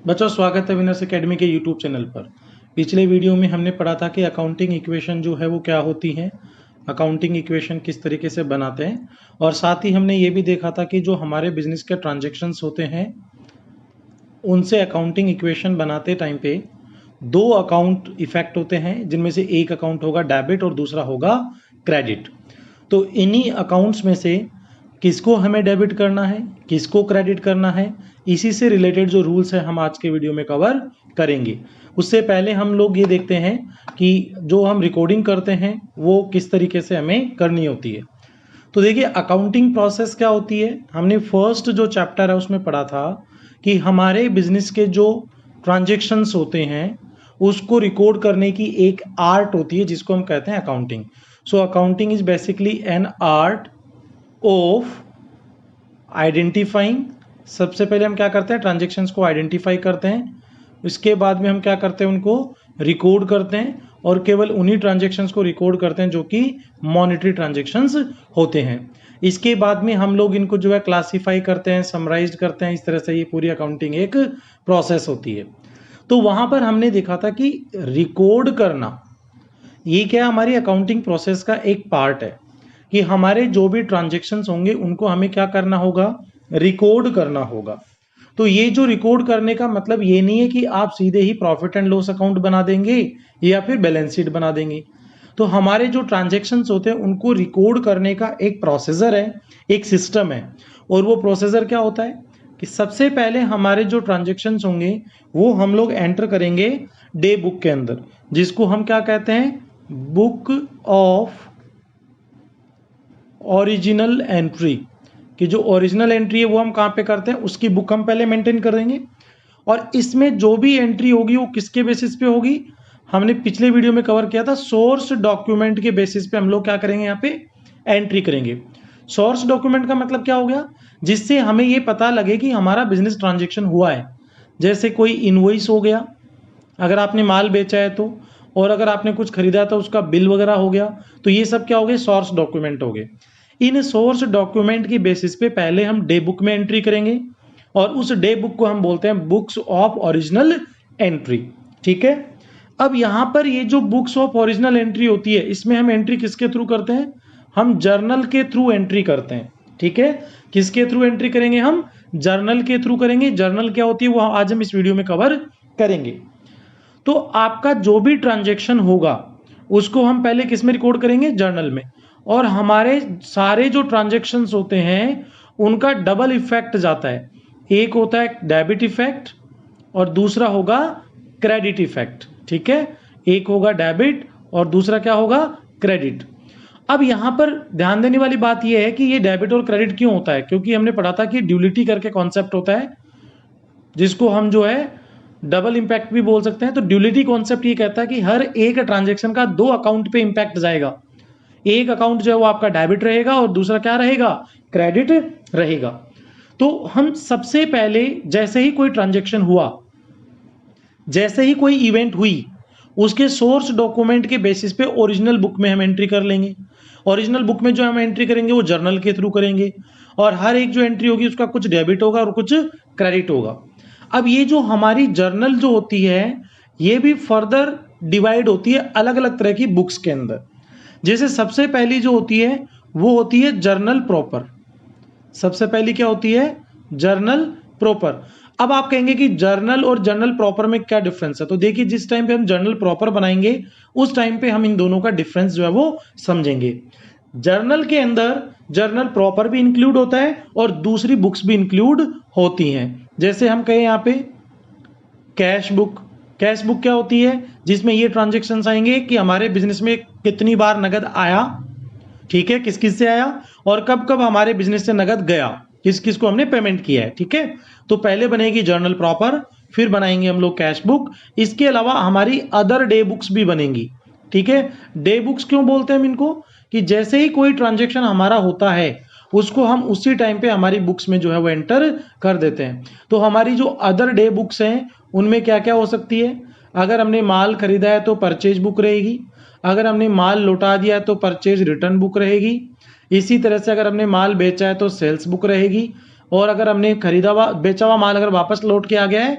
बच्चों, स्वागत है विनर्स एकेडमी के यूट्यूब चैनल पर। पिछले वीडियो में हमने पढ़ा था कि अकाउंटिंग इक्वेशन जो है वो क्या होती है, अकाउंटिंग इक्वेशन किस तरीके से बनाते हैं, और साथ ही हमने ये भी देखा था कि जो हमारे बिजनेस के ट्रांजैक्शंस होते हैं उनसे अकाउंटिंग इक्वेशन बनाते टाइम पे दो अकाउंट इफेक्ट होते हैं, जिनमें से एक अकाउंट होगा डेबिट और दूसरा होगा क्रेडिट। तो इन्हीं अकाउंट्स में से किसको हमें डेबिट करना है, किसको क्रेडिट करना है, इसी से रिलेटेड जो रूल्स है हम आज के वीडियो में कवर करेंगे। उससे पहले हम लोग ये देखते हैं कि जो हम रिकॉर्डिंग करते हैं वो किस तरीके से हमें करनी होती है। तो देखिए, अकाउंटिंग प्रोसेस क्या होती है, हमने फर्स्ट जो चैप्टर है उसमें पढ़ा था कि हमारे बिजनेस के जो ट्रांजेक्शन्स होते हैं उसको रिकॉर्ड करने की एक आर्ट होती है जिसको हम कहते हैं accounting. So accounting is basically an art of identifying. सबसे पहले हम क्या करते हैं, ट्रांजेक्शन्स को आइडेंटिफाई करते हैं, इसके बाद में हम क्या करते हैं, उनको रिकॉर्ड करते हैं, और केवल उन्हीं ट्रांजेक्शन्स को रिकॉर्ड करते हैं जो कि मॉनेटरी ट्रांजेक्शन्स होते हैं। इसके बाद में हम लोग इनको जो है क्लासीफाई करते हैं, समराइज करते हैं। इस तरह से ये पूरी अकाउंटिंग एक प्रोसेस होती है। तो वहां पर हमने देखा था कि रिकॉर्ड करना ये क्या हमारी अकाउंटिंग प्रोसेस का एक पार्ट है, कि हमारे जो भी ट्रांजेक्शन्स होंगे उनको हमें क्या करना होगा, रिकॉर्ड करना होगा। तो ये जो रिकॉर्ड करने का मतलब ये नहीं है कि आप सीधे ही प्रॉफिट एंड लॉस अकाउंट बना देंगे या फिर बैलेंस शीट बना देंगे। तो हमारे जो ट्रांजेक्शन्स होते हैं उनको रिकॉर्ड करने का एक प्रोसीजर है, एक सिस्टम है। और वो प्रोसीजर क्या होता है कि सबसे पहले हमारे जो ट्रांजेक्शन्स होंगे वो हम लोग एंटर करेंगे डे बुक के अंदर, जिसको हम क्या कहते हैं, बुक ऑफ ओरिजिनल एंट्री। कि जो ओरिजिनल एंट्री है वो हम कहाँ पे करते हैं, उसकी बुक हम पहले मेंटेन कर देंगे। और इसमें जो भी एंट्री होगी वो किसके बेसिस पे होगी, हमने पिछले वीडियो में कवर किया था, सोर्स डॉक्यूमेंट के बेसिस पे हम लोग क्या करेंगे, यहाँ पे एंट्री करेंगे। सोर्स डॉक्यूमेंट का मतलब क्या हो गया, जिससे हमें ये पता लगे कि हमारा बिजनेस ट्रांजेक्शन हुआ है। जैसे कोई इनवॉइस हो गया, अगर आपने माल बेचा है तो, और अगर आपने कुछ खरीदा तो उसका बिल वगैरह हो गया, तो ये सब क्या हो गए, सोर्स डॉक्यूमेंट हो गए। इन सोर्स डॉक्यूमेंट की बेसिस पे पहले हम डे बुक में एंट्री करेंगे, और उस डे बुक को हम बोलते हैं बुक्स ऑफ ओरिजिनल एंट्री। ठीक है। अब यहां पर ये जो बुक्स ऑफ ओरिजिनल एंट्री होती है, इसमें हम एंट्री किसके थ्रू करते हैं, हम जर्नल के थ्रू एंट्री करते हैं। ठीक है। किसके थ्रू एंट्री करेंगे, हम जर्नल के थ्रू करेंगे। जर्नल क्या होती है वो आज हम इस वीडियो में कवर करेंगे। तो आपका जो भी ट्रांजेक्शन होगा उसको हम पहले किस में रिकॉर्ड करेंगे, जर्नल में। और हमारे सारे जो ट्रांजेक्शन्स होते हैं उनका डबल इफेक्ट जाता है, एक होता है डेबिट इफेक्ट और दूसरा होगा क्रेडिट इफेक्ट। ठीक है। एक होगा डेबिट और दूसरा क्या होगा, क्रेडिट। अब यहां पर ध्यान देने वाली बात यह है कि ये डेबिट और क्रेडिट क्यों होता है, क्योंकि हमने पढ़ा था कि ड्यूलिटी करके कॉन्सेप्ट होता है, जिसको हम जो है डबल इंपैक्ट भी बोल सकते हैं। तो ड्यूलिटी कॉन्सेप्ट ये कहता है कि हर एक ट्रांजेक्शन का दो अकाउंट पे इंपैक्ट जाएगा। एक अकाउंट जो है वो आपका डेबिट रहेगा और दूसरा क्या रहेगा, क्रेडिट रहेगा। तो हम सबसे पहले जैसे ही कोई ट्रांजेक्शन हुआ, जैसे ही कोई इवेंट हुई, उसके सोर्स डॉक्यूमेंट के बेसिस पे ओरिजिनल बुक में हम एंट्री कर लेंगे। ओरिजिनल बुक में जो हम एंट्री करेंगे वो जर्नल के थ्रू करेंगे, और हर एक जो एंट्री होगी उसका कुछ डेबिट होगा और कुछ क्रेडिट होगा। अब ये जो हमारी जर्नल जो होती है ये भी फर्दर डिवाइड होती है अलग अलग तरह की बुक्स के अंदर। जैसे सबसे पहली जो होती है वो होती है जर्नल प्रॉपर। सबसे पहली क्या होती है, जर्नल प्रॉपर। अब आप कहेंगे कि जर्नल और जर्नल प्रॉपर में क्या डिफरेंस है, तो देखिए जिस टाइम पे हम जर्नल प्रॉपर बनाएंगे उस टाइम पे हम इन दोनों का डिफरेंस जो है वो समझेंगे। जर्नल के अंदर जर्नल प्रॉपर भी इंक्लूड होता है और दूसरी बुक्स भी इंक्लूड होती हैं। जैसे हम कहें यहाँ पे कैश बुक। कैश बुक क्या होती है, जिसमें ये ट्रांजेक्शन्स आएंगे कि हमारे बिजनेस में कितनी बार नगद आया, ठीक है, किस किस से आया, और कब कब हमारे बिजनेस से नगद गया, किस किस को हमने पेमेंट किया है। ठीक है। तो पहले बनेगी जर्नल प्रॉपर, फिर बनाएंगे हम लोग कैश बुक। इसके अलावा हमारी अदर डे बुक्स भी बनेंगी। ठीक है। डे बुक्स क्यों बोलते हैं हम इनको, कि जैसे ही कोई ट्रांजेक्शन हमारा होता है उसको हम उसी टाइम पे हमारी बुक्स में जो है वो एंटर कर देते हैं। तो हमारी जो अदर डे बुक्स हैं उनमें क्या क्या हो सकती है, अगर हमने माल खरीदा है तो परचेज बुक रहेगी, अगर हमने माल लौटा दिया है तो परचेज रिटर्न बुक रहेगी, इसी तरह से अगर हमने माल बेचा है तो सेल्स बुक रहेगी, और अगर हमने खरीदा हुआ बेचा हुआ माल अगर वापस लौट के आ गया है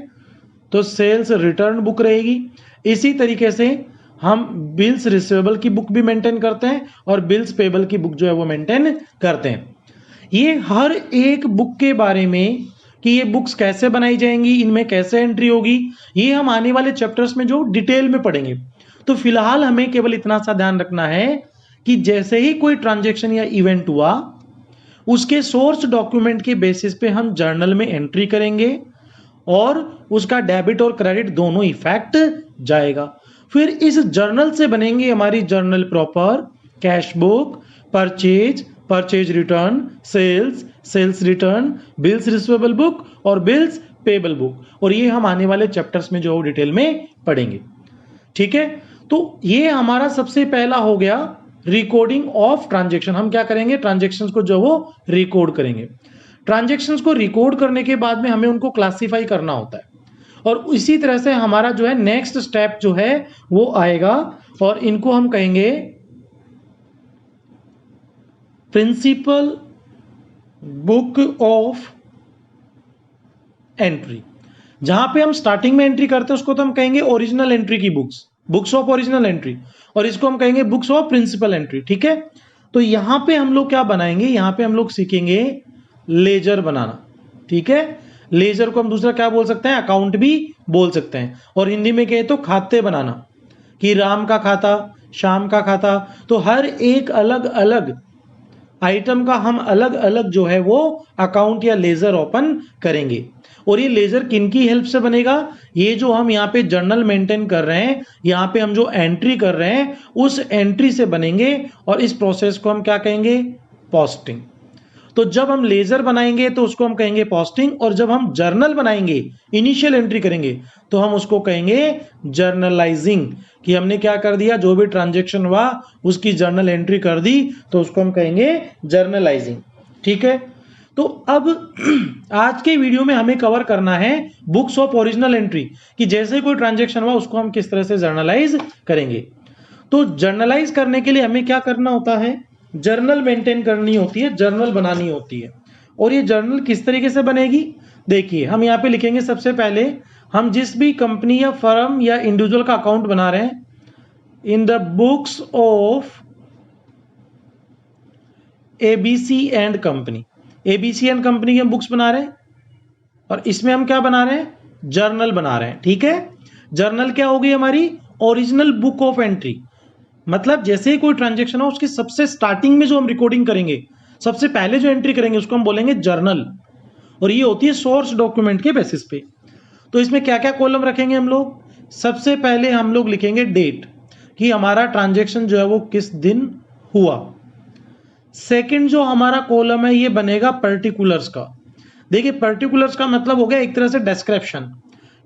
तो सेल्स रिटर्न बुक रहेगी। इसी तरीके से हम बिल्स रिसीवेबल की बुक भी मेंटेन करते हैं और बिल्स पेबल की बुक जो है वो मेंटेन करते हैं। ये हर एक बुक के बारे में कि ये बुक्स कैसे बनाई जाएंगी, इनमें कैसे एंट्री होगी, ये हम आने वाले चैप्टर्स में जो डिटेल में पढ़ेंगे। तो फिलहाल हमें केवल इतना सा ध्यान रखना है कि जैसे ही कोई ट्रांजैक्शन या इवेंट हुआ, उसके सोर्स डॉक्यूमेंट के बेसिस पे हम जर्नल में एंट्री करेंगे और उसका डेबिट और क्रेडिट दोनों इफेक्ट जाएगा। फिर इस जर्नल से बनेंगे हमारी journal proper, cash book, purchase return, sales return, bills receivable book और बिल्स पेबल बुक। और ये हम आने वाले चैप्टर्स में जो डिटेल में पढ़ेंगे। ठीक है, तो ये हमारा सबसे पहला हो गया रिकॉर्डिंग ऑफ ट्रांजैक्शन। हम क्या करेंगे, ट्रांजैक्शंस को जो वो रिकॉर्ड करेंगे। ट्रांजैक्शंस को रिकॉर्ड करने के बाद में हमें उनको क्लासिफाई करना होता है और इसी तरह से हमारा जो है नेक्स्ट स्टेप जो है वो आएगा और इनको हम कहेंगे प्रिंसिपल बुक ऑफ एंट्री। जहां पे हम स्टार्टिंग में एंट्री करते हैं उसको तो हम कहेंगे ओरिजिनल एंट्री की बुक्स ऑफ ओरिजिनल एंट्री, और इसको हम कहेंगे बुक्स ऑफ प्रिंसिपल एंट्री। ठीक है, तो यहां पे हम लोग क्या बनाएंगे, यहां पे हम लोग सीखेंगे लेजर बनाना। ठीक है, लेजर को हम दूसरा क्या बोल सकते हैं, अकाउंट भी बोल सकते हैं, और हिंदी में कहे तो खाते बनाना, कि राम का खाता, श्याम का खाता। तो हर एक अलग अलग आइटम का हम अलग अलग जो है वो अकाउंट या लेजर ओपन करेंगे। और ये लेजर किन की हेल्प से बनेगा, ये जो हम यहाँ पे जर्नल मेंटेन कर रहे हैं, यहाँ पे हम जो एंट्री कर रहे हैं उस एंट्री से बनेंगे, और इस प्रोसेस को हम क्या कहेंगे, पोस्टिंग। तो जब हम लेजर बनाएंगे तो उसको हम कहेंगे पोस्टिंग, और जब हम जर्नल बनाएंगे, इनिशियल एंट्री करेंगे, तो हम उसको कहेंगे जर्नलाइजिंग, कि हमने क्या कर दिया, जो भी ट्रांजैक्शन हुआ उसकी जर्नल एंट्री कर दी, तो उसको हम कहेंगे जर्नलाइजिंग। ठीक है, तो अब आज के वीडियो में हमें कवर करना है बुक्स ऑफ ओरिजिनल एंट्री, कि जैसे कोई ट्रांजैक्शन हुआ उसको हम किस तरह से जर्नलाइज करेंगे। तो जर्नलाइज करने के लिए हमें क्या करना होता है, जर्नल मेंटेन करनी होती है, जर्नल बनानी होती है। और ये जर्नल किस तरीके से बनेगी, देखिए हम यहाँ पे लिखेंगे, सबसे पहले हम जिस भी कंपनी या फर्म या इंडिविजुअल का अकाउंट बना रहे हैं, in the books of ABC and company, ABC and company की हम बुक्स बना रहे हैं, और इसमें हम क्या बना रहे हैं, जर्नल बना रहे हैं। ठीक है, जर्नल क्या होगी, हमारी ओरिजिनल बुक ऑफ एंट्री। मतलब जैसे ही कोई ट्रांजैक्शन हो उसकी सबसे स्टार्टिंग में जो हम रिकॉर्डिंग करेंगे, सबसे पहले जो एंट्री करेंगे उसको हम बोलेंगे जर्नल, और ये होती है सोर्स डॉक्यूमेंट के बेसिस पे। तो इसमें क्या क्या कॉलम रखेंगे हम लोग, सबसे पहले हम लोग लिखेंगे डेट, कि हमारा ट्रांजैक्शन जो है वो किस दिन हुआ। सेकंड जो हमारा कॉलम है ये बनेगा पर्टिकुलर्स का। देखिए पर्टिकुलर्स का मतलब हो गया एक तरह से डिस्क्रिप्शन,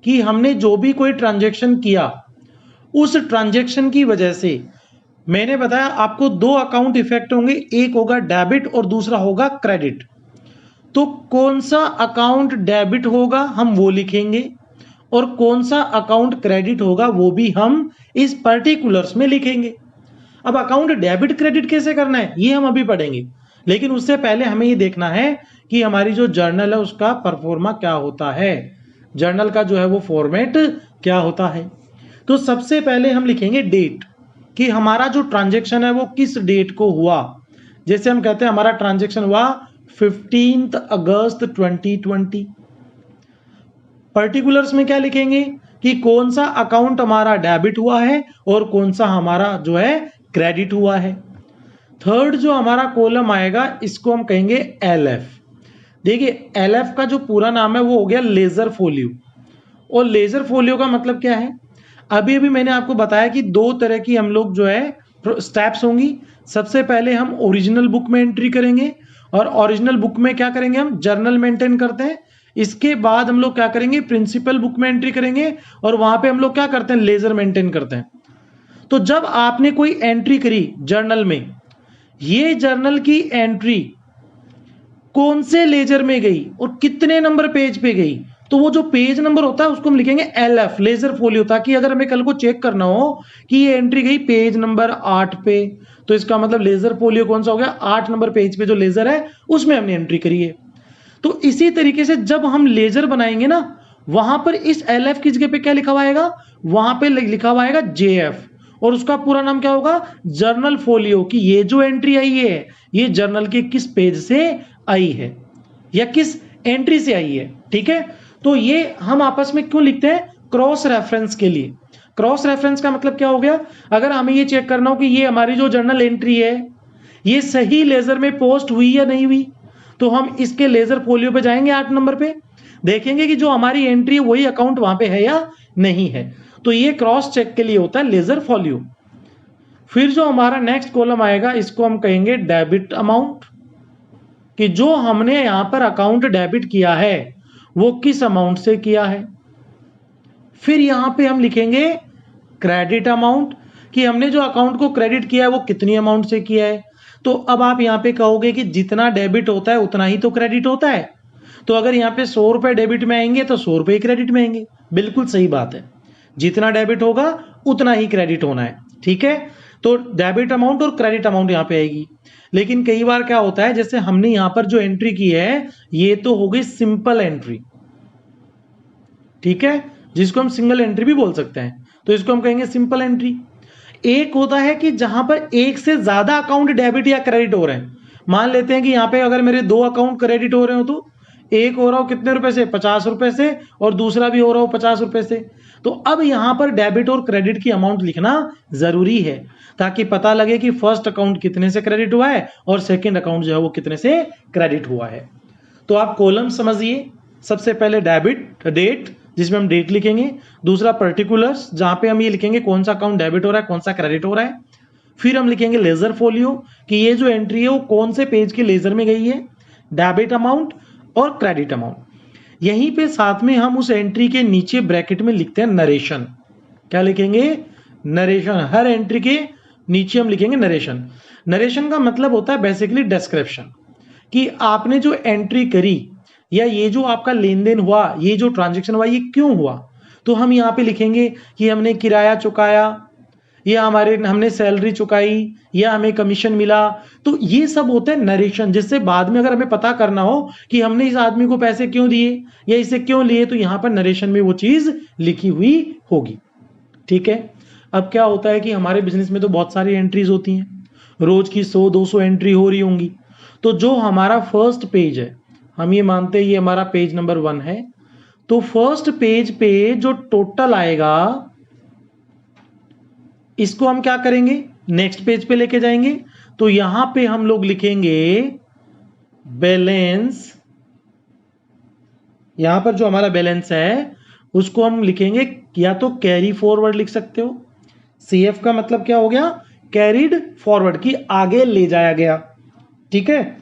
कि हमने जो भी कोई ट्रांजैक्शन किया उस ट्रांजैक्शन की वजह से, मैंने बताया आपको दो अकाउंट इफेक्ट होंगे, एक होगा डेबिट और दूसरा होगा क्रेडिट। तो कौन सा अकाउंट डेबिट होगा हम वो लिखेंगे, और कौन सा अकाउंट क्रेडिट होगा वो भी हम इस पर्टिकुलर्स में लिखेंगे। अब अकाउंट डेबिट क्रेडिट कैसे करना है ये हम अभी पढ़ेंगे, लेकिन उससे पहले हमें ये देखना है कि हमारी जो जर्नल है उसका परफॉर्मा क्या होता है, जर्नल का जो है वो फॉर्मेट क्या होता है। तो सबसे पहले हम लिखेंगे डेट, कि हमारा जो ट्रांजैक्शन है वो किस डेट को हुआ। जैसे हम कहते हैं हमारा ट्रांजैक्शन हुआ 15 अगस्त 2020। पर्टिकुलर्स में क्या लिखेंगे कि कौन सा अकाउंट हमारा डेबिट हुआ है और कौन सा हमारा जो है क्रेडिट हुआ है। थर्ड जो हमारा कॉलम आएगा इसको हम कहेंगे एलएफ। देखिए एलएफ का जो पूरा नाम है वो हो गया लेजर फोलियो, और लेजर फोलियो का मतलब क्या है, अभी अभी मैंने आपको बताया कि दो तरह की हम लोग जो है स्टेप्स होंगी। सबसे पहले हम ओरिजिनल बुक में एंट्री करेंगे, और ओरिजिनल बुक में क्या करेंगे, हम जर्नल मेंटेन करते हैं। इसके बाद हम लोग क्या करेंगे, प्रिंसिपल बुक में एंट्री करेंगे, और वहां पे हम लोग क्या करते हैं, लेजर मेंटेन करते हैं। तो जब आपने कोई एंट्री करी जर्नल में, ये जर्नल की एंट्री कौन से लेजर में गई और कितने नंबर पेज पे गई, तो वो जो पेज नंबर होता है उसको हम लिखेंगे एलएफ, लेजर फोलियो, ताकि अगर हमें कल को चेक करना हो कि ये एंट्री गई पेज नंबर 8 पे, तो इसका मतलब लेजर फोलियो कौन सा हो गया, 8 नंबर पेज पे जो लेजर है उसमें हमने एंट्री करी है। तो इसी तरीके से जब हम लेजर बनाएंगे ना, वहां पर इस LF की जगह पे क्या लिखा हुआ आएगा, वहां पे लिखा हुआ आएगा JF, और उसका पूरा नाम क्या होगा, जर्नल फोलियो, कि ये जो एंट्री आई है ये जर्नल के किस पेज से आई है या किस एंट्री से आई है। ठीक है, तो ये हम आपस में क्यों लिखते हैं, क्रॉस रेफरेंस के लिए। क्रॉस रेफरेंस का मतलब क्या हो गया, अगर हमें ये चेक करना हो कि ये हमारी जो जर्नल एंट्री है ये सही लेजर में पोस्ट हुई या नहीं हुई, तो हम इसके लेजर फोलियो पे जाएंगे 8 नंबर पे, देखेंगे कि जो हमारी एंट्री है वही अकाउंट वहां पे है या नहीं है। तो ये क्रॉस चेक के लिए होता है लेजर फोलियो। फिर जो हमारा नेक्स्ट कॉलम आएगा इसको हम कहेंगे डेबिट अमाउंट, कि जो हमने यहां पर अकाउंट डेबिट किया है वो किस अमाउंट से किया है। फिर यहां पे हम लिखेंगे क्रेडिट अमाउंट, कि हमने जो अकाउंट को क्रेडिट किया है वो कितनी अमाउंट से किया है। तो अब आप यहां पे कहोगे कि जितना डेबिट होता है उतना ही तो क्रेडिट होता है, तो अगर यहां पे 100 रुपए डेबिट में आएंगे तो 100 रुपए क्रेडिट में आएंगे। बिल्कुल सही बात है, जितना डेबिट होगा उतना ही क्रेडिट होना है। ठीक है, तो डेबिट अमाउंट और क्रेडिट अमाउंट यहां पे आएगी। लेकिन कई बार क्या होता है, जैसे हमने यहां पर जो एंट्री की है ये तो हो गई सिंपल एंट्री, ठीक है, जिसको हम सिंगल एंट्री भी बोल सकते हैं, तो इसको हम कहेंगे सिंपल एंट्री। एक होता है कि जहां पर एक से ज्यादा अकाउंट डेबिट या क्रेडिट हो रहे हैं। मान लेते हैं कि यहां पे अगर मेरे 2 अकाउंट क्रेडिट हो रहे हो, तो एक हो रहा हो कितने रुपए से, 50 रुपए से, और दूसरा भी हो रहा हो 50 रुपए से। तो अब यहां पर डेबिट और क्रेडिट की अमाउंट लिखना जरूरी है, ताकि पता लगे कि फर्स्ट अकाउंट कितने से क्रेडिट हुआ है और सेकंड अकाउंट जो है वो कितने से क्रेडिट हुआ है। तो आप कॉलम समझिए, सबसे पहले डेबिट डेट, जिसमें हम डेट लिखेंगे। दूसरा पर्टिकुलर्स, जहां पे हम ये लिखेंगे कौन सा अकाउंट डेबिट हो रहा है कौन सा क्रेडिट हो रहा है। फिर हम लिखेंगे लेजर फोलियो, कि ये जो एंट्री है वो कौन से पेज के लेजर में गई है, डेबिट अमाउंट और क्रेडिट अमाउंट। यहीं पे साथ में हम उस एंट्री के नीचे ब्रैकेट में लिखते हैं नरेशन। क्या लिखेंगे, नरेशन। हर एंट्री के नीचे हम लिखेंगे नरेशन। नरेशन का मतलब होता है बेसिकली डिस्क्रिप्शन, कि आपने जो एंट्री करी या ये जो आपका लेन देन हुआ, ये जो ट्रांजेक्शन हुआ, ये क्यों हुआ। तो हम यहाँ पे लिखेंगे कि हमने किराया चुकाया, या हमने सैलरी चुकाई, या हमें कमीशन मिला। तो ये सब होते हैं नरेशन, जिससे बाद में अगर हमें पता करना हो कि हमने इस आदमी को पैसे क्यों दिए या इसे क्यों लिए, तो यहाँ पर नरेशन में वो चीज लिखी हुई होगी। ठीक है, अब क्या होता है कि हमारे बिजनेस में तो बहुत सारी एंट्रीज होती हैं, रोज की 100-200 एंट्री हो रही होंगी। तो जो हमारा फर्स्ट पेज है, हम ये मानते हैं ये हमारा पेज नंबर 1 है, तो फर्स्ट पेज पे जो टोटल आएगा इसको हम क्या करेंगे, नेक्स्ट पेज पे लेके जाएंगे। तो यहां पे हम लोग लिखेंगे बैलेंस। यहां पर जो हमारा बैलेंस है उसको हम लिखेंगे, या तो कैरी फॉरवर्ड लिख सकते हो। CF का मतलब क्या हो गया, कैरिड फॉरवर्ड, की आगे ले जाया गया। ठीक है,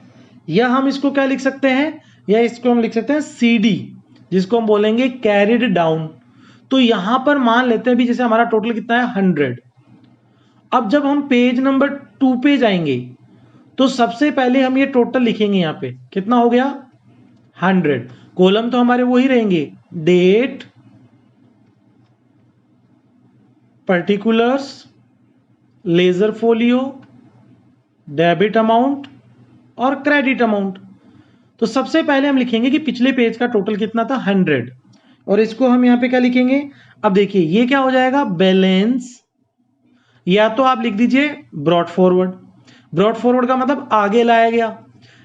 या हम इसको क्या लिख सकते हैं, या इसको हम लिख सकते हैं CD, जिसको हम बोलेंगे कैरिड डाउन। तो यहां पर मान लेते हैं भी जैसे हमारा टोटल कितना है 100। अब जब हम पेज नंबर 2 पे जाएंगे तो सबसे पहले हम ये टोटल लिखेंगे, यहां पे कितना हो गया 100। कॉलम तो हमारे वही रहेंगे, date, particulars, ledger folio, debit amount और क्रेडिट अमाउंट। तो सबसे पहले हम लिखेंगे कि पिछले पेज का टोटल कितना था 100, और इसको हम यहां पे क्या लिखेंगे। अब देखिए ये क्या हो जाएगा, बैलेंस, या तो आप लिख दीजिए ब्रॉट फॉरवर्ड। ब्रॉट फॉरवर्ड का मतलब आगे लाया गया,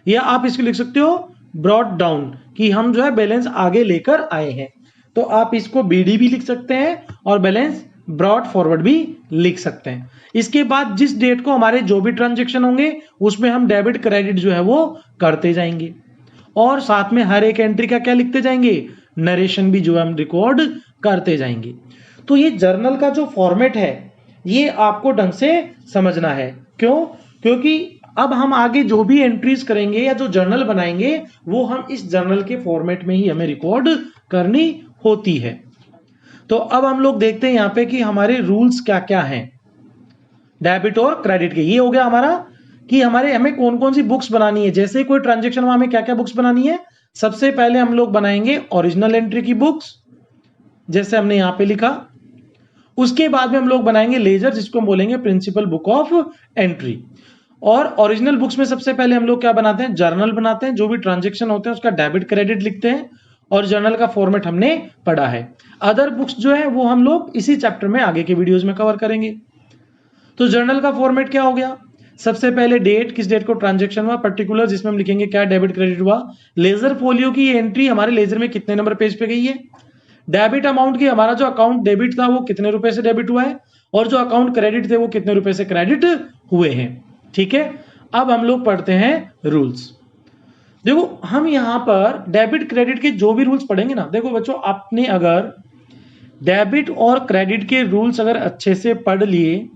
या आप इसको लिख सकते हो ब्रॉट डाउन, कि हम जो है बैलेंस आगे लेकर आए हैं। तो आप इसको BD भी लिख सकते हैं और बैलेंस ब्रॉट फॉरवर्ड भी लिख सकते हैं। इसके बाद जिस डेट को हमारे जो भी ट्रांजेक्शन होंगे उसमें हम डेबिट क्रेडिट जो है वो करते जाएंगे, और साथ में हर एक एंट्री का क्या लिखते जाएंगे, नरेशन भी जो है हम रिकॉर्ड करते जाएंगे। तो ये जर्नल का जो फॉर्मेट है ये आपको ढंग से समझना है। क्यों, क्योंकि अब हम आगे जो भी एंट्रीज करेंगे या जो जर्नल बनाएंगे वो हम इस जर्नल के फॉर्मेट में ही हमें रिकॉर्ड करनी होती है। तो अब हम लोग देखते हैं यहाँ पे कि हमारे रूल्स क्या क्या हैं डेबिट और क्रेडिट के। ये हो गया हमारा कि हमें कौन कौन सी बुक्स बनानी है, जैसे कोई ट्रांजेक्शन हुआ हमें क्या क्या बुक्स बनानी है। सबसे पहले हम लोग बनाएंगे ओरिजिनल एंट्री की बुक्स, जैसे हमने यहां पे लिखा। उसके बाद में हम लोग बनाएंगे लेजर, जिसको हम बोलेंगे प्रिंसिपल बुक ऑफ एंट्री। और ओरिजिनल बुक्स में सबसे पहले हम लोग क्या बनाते हैं, जर्नल बनाते हैं, जो भी ट्रांजेक्शन होते हैं उसका डेबिट क्रेडिट लिखते हैं। और जर्नल का फॉर्मेट हमने पढ़ा है। अदर बुक्स जो है वो हम लोग इसी चैप्टर में आगे के वीडियोस में कवर करेंगे। तो जर्नल का फॉर्मेट क्या हो गया, सबसे पहले डेट, किस डेट को ट्रांजैक्शन हुआ, पर्टिकुलर जिसमें हम लिखेंगे क्या डेबिट क्रेडिट हुआ, लेजर फोलियो की एंट्री हमारे लेजर में कितने नंबर पेज पे गई है, डेबिट अमाउंट की हमारा जो अकाउंट डेबिट था वो कितने रुपए से डेबिट हुआ है, और जो अकाउंट क्रेडिट थे वो कितने रुपए से क्रेडिट हुए हैं। ठीक है, अब हम लोग पढ़ते हैं रूल्स। देखो हम यहां पर डेबिट क्रेडिट के जो भी रूल्स पढ़ेंगे ना, देखो बच्चों आपने अगर डेबिट और क्रेडिट के रूल्स अगर अच्छे से पढ़ लिए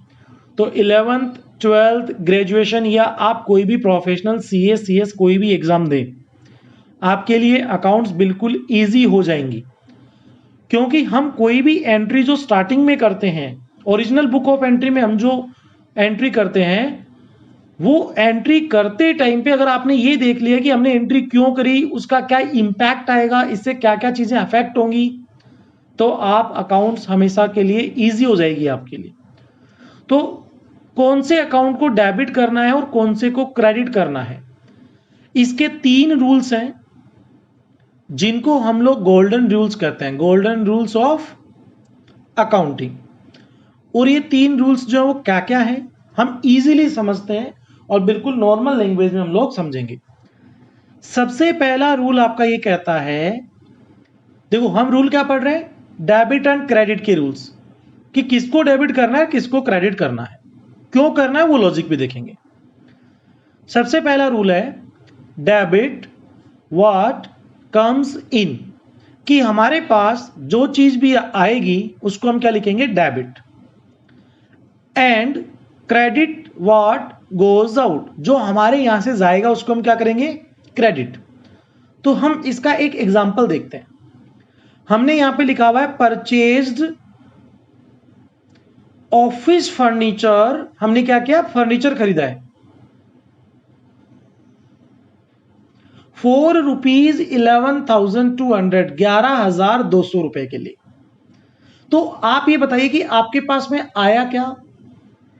तो 11th 12th ग्रेजुएशन या आप कोई भी प्रोफेशनल सीए सीएस कोई भी एग्जाम दें, आपके लिए अकाउंट्स बिल्कुल इजी हो जाएंगी। क्योंकि हम कोई भी एंट्री जो स्टार्टिंग में करते हैं, ओरिजिनल बुक ऑफ एंट्री में हम जो एंट्री करते हैं, वो एंट्री करते टाइम पे अगर आपने ये देख लिया कि हमने एंट्री क्यों करी, उसका क्या इंपैक्ट आएगा, इससे क्या क्या चीजें अफेक्ट होंगी, तो आप अकाउंट्स हमेशा के लिए इजी हो जाएगी आपके लिए। तो कौन से अकाउंट को डेबिट करना है और कौन से को क्रेडिट करना है, इसके 3 रूल्स हैं जिनको हम लोग गोल्डन रूल्स कहते हैं, गोल्डन रूल्स ऑफ अकाउंटिंग। और ये 3 रूल्स जो है वो क्या क्या है हम इजीली समझते हैं और बिल्कुल नॉर्मल लैंग्वेज में हम लोग समझेंगे। सबसे पहला रूल आपका ये कहता है, देखो हम रूल क्या पढ़ रहे हैं, डेबिट एंड क्रेडिट के रूल्स, कि किसको डेबिट करना है किसको क्रेडिट करना है, क्यों करना है वो लॉजिक भी देखेंगे। सबसे पहला रूल है डेबिट व्हाट कम्स इन, कि हमारे पास जो चीज भी आएगी उसको हम क्या लिखेंगे, debit. And credit what goes out, जो हमारे यहां से जाएगा उसको हम क्या करेंगे, क्रेडिट। तो हम इसका एक एग्जांपल देखते हैं। हमने यहां पे लिखा हुआ है परचेज्ड ऑफिस फर्नीचर, हमने क्या किया, फर्नीचर खरीदा है ₹4 11,200, 11,200 रुपए के लिए। तो आप ये बताइए कि आपके पास में आया क्या,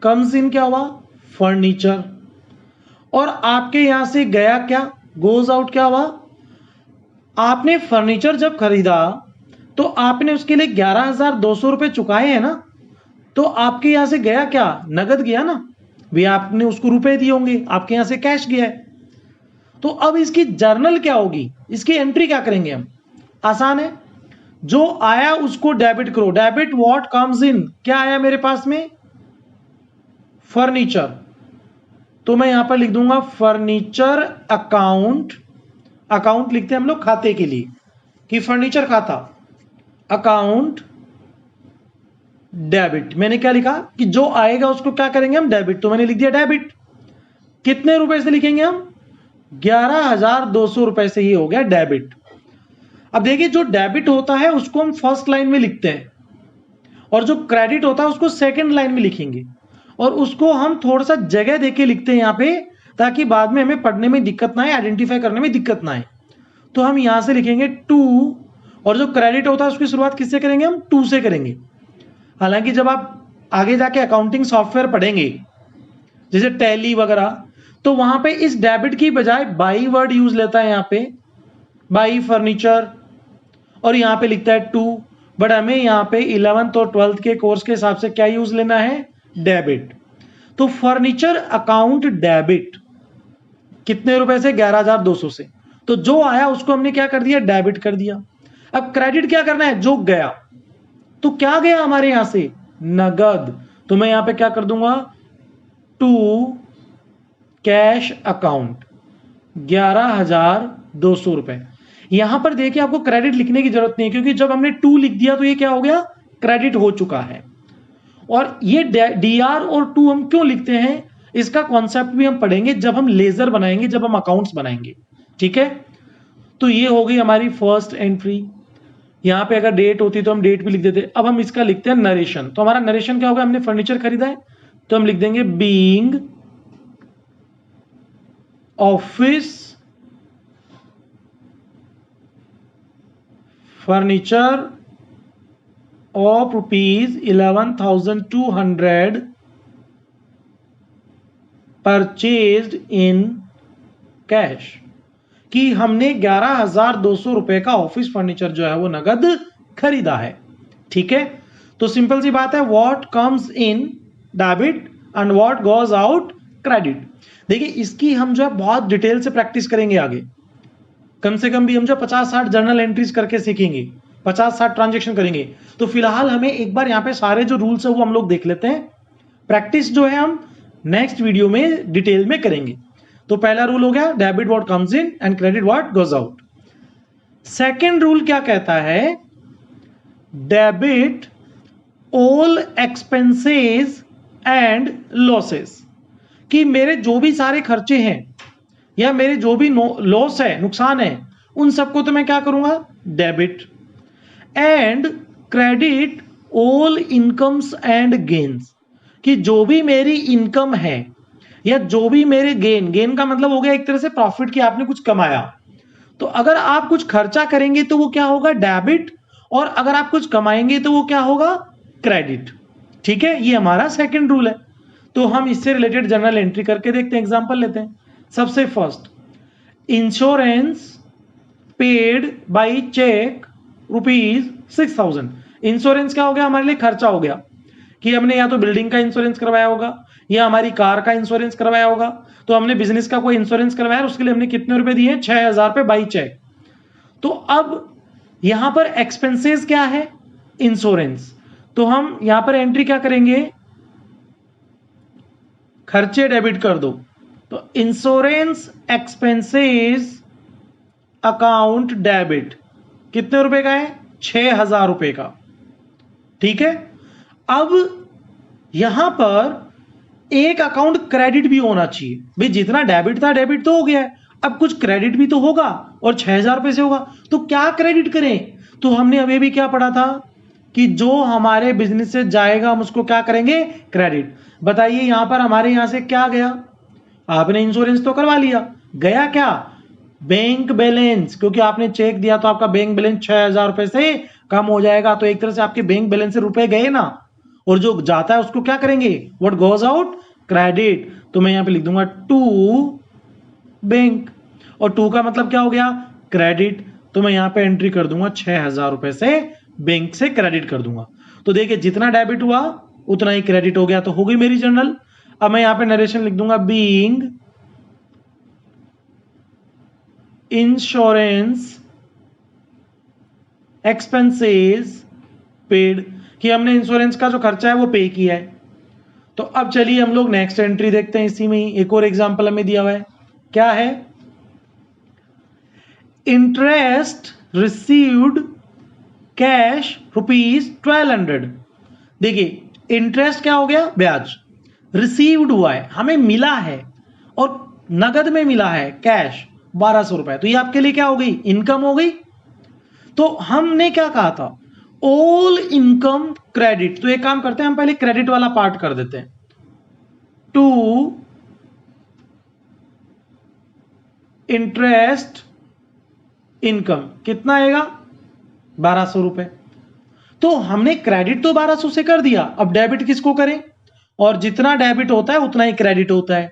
कम्स इन क्या हुआ, फर्नीचर, और आपके यहां से गया क्या, गोज आउट क्या हुआ। आपने फर्नीचर जब खरीदा तो आपने उसके लिए 11,200 रुपए चुकाए हैं ना, तो आपके यहां से गया क्या, नगद गया ना, भी आपने उसको रुपए दिए होंगे, आपके यहां से कैश गया है। तो अब इसकी जर्नल क्या होगी, इसकी एंट्री क्या करेंगे हम, आसान है, जो आया उसको डेबिट करो, डेबिट व्हाट कम्स इन, क्या आया मेरे पास में, फर्नीचर, तो मैं यहां पर लिख दूंगा फर्नीचर अकाउंट, अकाउंट लिखते हैं हम लोग खाते के लिए कि फर्नीचर खाता, अकाउंट डेबिट। मैंने क्या लिखा कि जो आएगा उसको क्या करेंगे हम, डेबिट, तो मैंने लिख दिया डेबिट। कितने रुपए से लिखेंगे हम, 11,200 रुपए से ये हो गया डेबिट। अब देखिए जो डेबिट होता है उसको हम फर्स्ट लाइन में लिखते हैं और जो क्रेडिट होता है उसको सेकंड लाइन में लिखेंगे, और उसको हम थोड़ा सा जगह देके लिखते हैं यहां पे, ताकि बाद में हमें पढ़ने में दिक्कत ना आए, आइडेंटिफाई करने में दिक्कत ना आए। तो हम यहां से लिखेंगे 2, और जो क्रेडिट होता है उसकी शुरुआत किससे करेंगे, हम 2 से करेंगे। हालांकि जब आप आगे जाके अकाउंटिंग सॉफ्टवेयर पढ़ेंगे जैसे टैली वगैरह, तो वहां पे इस डेबिट की बजाय बाई वर्ड यूज लेता है, यहां पे बाई फर्नीचर, और यहां पे लिखता है 2, बट हमें यहां पे 11th और 12th के कोर्स के हिसाब से क्या यूज लेना है, डेबिट। तो फर्नीचर अकाउंट डेबिट कितने रुपए से, 11,200 से, तो जो आया उसको हमने क्या कर दिया, डेबिट कर दिया। अब क्रेडिट क्या करना है, जो गया, तो क्या गया हमारे यहां से, नगद, तो मैं यहां पे क्या कर दूंगा, टू कैश अकाउंट 11,200 रुपए। यहां पर देखिए आपको क्रेडिट लिखने की जरूरत नहीं है, क्योंकि जब हमने 2 लिख दिया तो ये क्या हो गया, क्रेडिट हो चुका है। और ये डीआर और 2 हम क्यों लिखते हैं, इसका कॉन्सेप्ट भी हम पढ़ेंगे जब हम लेजर बनाएंगे, जब हम अकाउंट्स बनाएंगे। ठीक है, तो ये हो गई हमारी फर्स्ट एंट्री। यहां पे अगर डेट होती तो हम डेट भी लिख देते। अब हम इसका लिखते हैं नरेशन, तो हमारा नरेशन क्या होगा, हमने फर्नीचर खरीदा है तो हम लिख देंगे being office furniture of ₹11,200 purchased in cash, कि हमने 11,200 रुपए का ऑफिस फर्नीचर जो है वो नगद खरीदा है। ठीक है, तो सिंपल सी बात है, what comes in debit and what goes out credit. देखिए इसकी हम जो है बहुत डिटेल से प्रैक्टिस करेंगे आगे, कम से कम भी हम जो 50-60 जर्नल एंट्रीज करके सीखेंगे, 50-60 ट्रांजेक्शन करेंगे। तो फिलहाल हमें एक बार यहाँ पे सारे जो रूल्स है वो हम लोग देख लेते हैं, प्रैक्टिस जो है हम नेक्स्ट वीडियो में डिटेल में करेंगे। तो पहला रूल हो गया debit what comes in and credit what goes out. Second rule क्या कहता है, debit all expenses and losses, कि मेरे जो भी सारे खर्चे हैं या मेरे जो भी लॉस है, नुकसान है, उन सबको तो मैं क्या करूंगा, debit. And credit all incomes and gains, कि जो भी मेरी इनकम है या जो भी मेरे गेन का मतलब हो गया एक तरह से प्रॉफिट, कि आपने कुछ कमाया, तो अगर आप कुछ खर्चा करेंगे तो वो क्या होगा, डेबिट, और अगर आप कुछ कमाएंगे तो वो क्या होगा, क्रेडिट। ठीक है, ये हमारा सेकंड रूल है। तो हम इससे रिलेटेड जर्नल एंट्री करके देखते हैं, एग्जांपल लेते हैं। सबसे first, insurance paid by cheque ₹6,000। Insurance क्या हो गया, हमारे लिए खर्चा हो गया, कि हमने या तो बिल्डिंग का इंश्योरेंस करवाया होगा या हमारी कार का इंश्योरेंस करवाया होगा। तो हमने बिजनेस का कोई इंश्योरेंस करवाया, उसके लिए हमने कितने रुपए दिए, 6,000 रुपए बाई चेक। तो अब यहां पर एक्सपेंसेस क्या है, इंश्योरेंस। तो हम यहां पर एंट्री क्या करेंगे, खर्चे डेबिट कर दो। तो इंश्योरेंस एक्सपेंसेस अकाउंट डेबिट कितने रुपए का है, 6,000 रुपए का। ठीक है, अब यहां पर एक अकाउंट क्रेडिट भी होना चाहिए, भाई जितना डेबिट था डेबिट तो हो गया है, अब कुछ क्रेडिट भी तो होगा, और 6,000 रुपए से होगा, तो क्या क्रेडिट करें। तो हमने अभी भी क्या पढ़ा था कि जो हमारे बिजनेस से जाएगा हम उसको क्या करेंगे, क्रेडिट। बताइए यहां पर हमारे यहां से क्या गया, आपने इंश्योरेंस तो करवा लिया, गया क्या, बैंक बैलेंस, क्योंकि आपने चेक दिया तो आपका बैंक बैलेंस 6,000 रुपए से कम हो जाएगा, तो एक तरह से आपके बैंक बैलेंस से रुपए गए ना, और जो जाता है उसको क्या करेंगे, व्हाट गोज आउट, क्रेडिट। तो मैं यहां पे लिख दूंगा टू बैंक, और टू का मतलब क्या हो गया, क्रेडिट। तो मैं यहां पे एंट्री कर दूंगा 6,000 रुपए से बैंक से क्रेडिट कर दूंगा। तो देखिए जितना डेबिट हुआ उतना ही क्रेडिट हो गया, तो हो गई मेरी जर्नल। अब मैं यहां पे नरेशन लिख दूंगा, बीइंग इंश्योरेंस एक्सपेंसेस पेड, कि हमने इंश्योरेंस का जो खर्चा है वो पे किया है। तो अब चलिए हम लोग नेक्स्ट एंट्री देखते हैं, इसी में ही एक और एग्जांपल हमें दिया हुआ है, क्या है, इंटरेस्ट रिसीव्ड कैश ₹1,200। देखिए इंटरेस्ट क्या हो गया, ब्याज, रिसीव्ड हुआ है, हमें मिला है, और नगद में मिला है कैश 1,200 रुपए, तो ये आपके लिए क्या हो गई, इनकम हो गई। तो हमने क्या कहा था, ऑल इनकम क्रेडिट। तो एक काम करते हैं, हम पहले क्रेडिट वाला पार्ट कर देते हैं, टू इंटरेस्ट इनकम कितना आएगा, 1,200 रुपए। तो हमने क्रेडिट तो 1,200 से कर दिया, अब डेबिट किसको करें, और जितना डेबिट होता है उतना ही क्रेडिट होता है।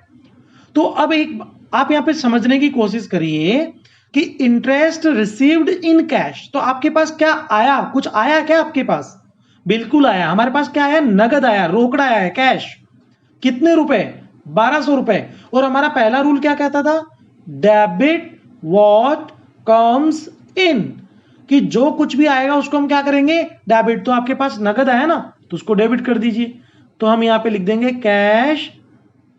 तो अब एक आप यहां पे समझने की कोशिश करिए कि इंटरेस्ट रिसीव्ड इन कैश, तो आपके पास क्या आया, कुछ आया क्या आपके पास, बिल्कुल आया, हमारे पास क्या आया, नगद आया, रोकड़ा आया है, कैश। कितने रुपए, 1,200 रुपए। और हमारा पहला रूल क्या कहता था, डेबिट व्हाट कम्स इन, कि जो कुछ भी आएगा उसको हम क्या करेंगे, डेबिट। तो आपके पास नगद आया ना, तो उसको डेबिट कर दीजिए। तो हम यहां पे लिख देंगे कैश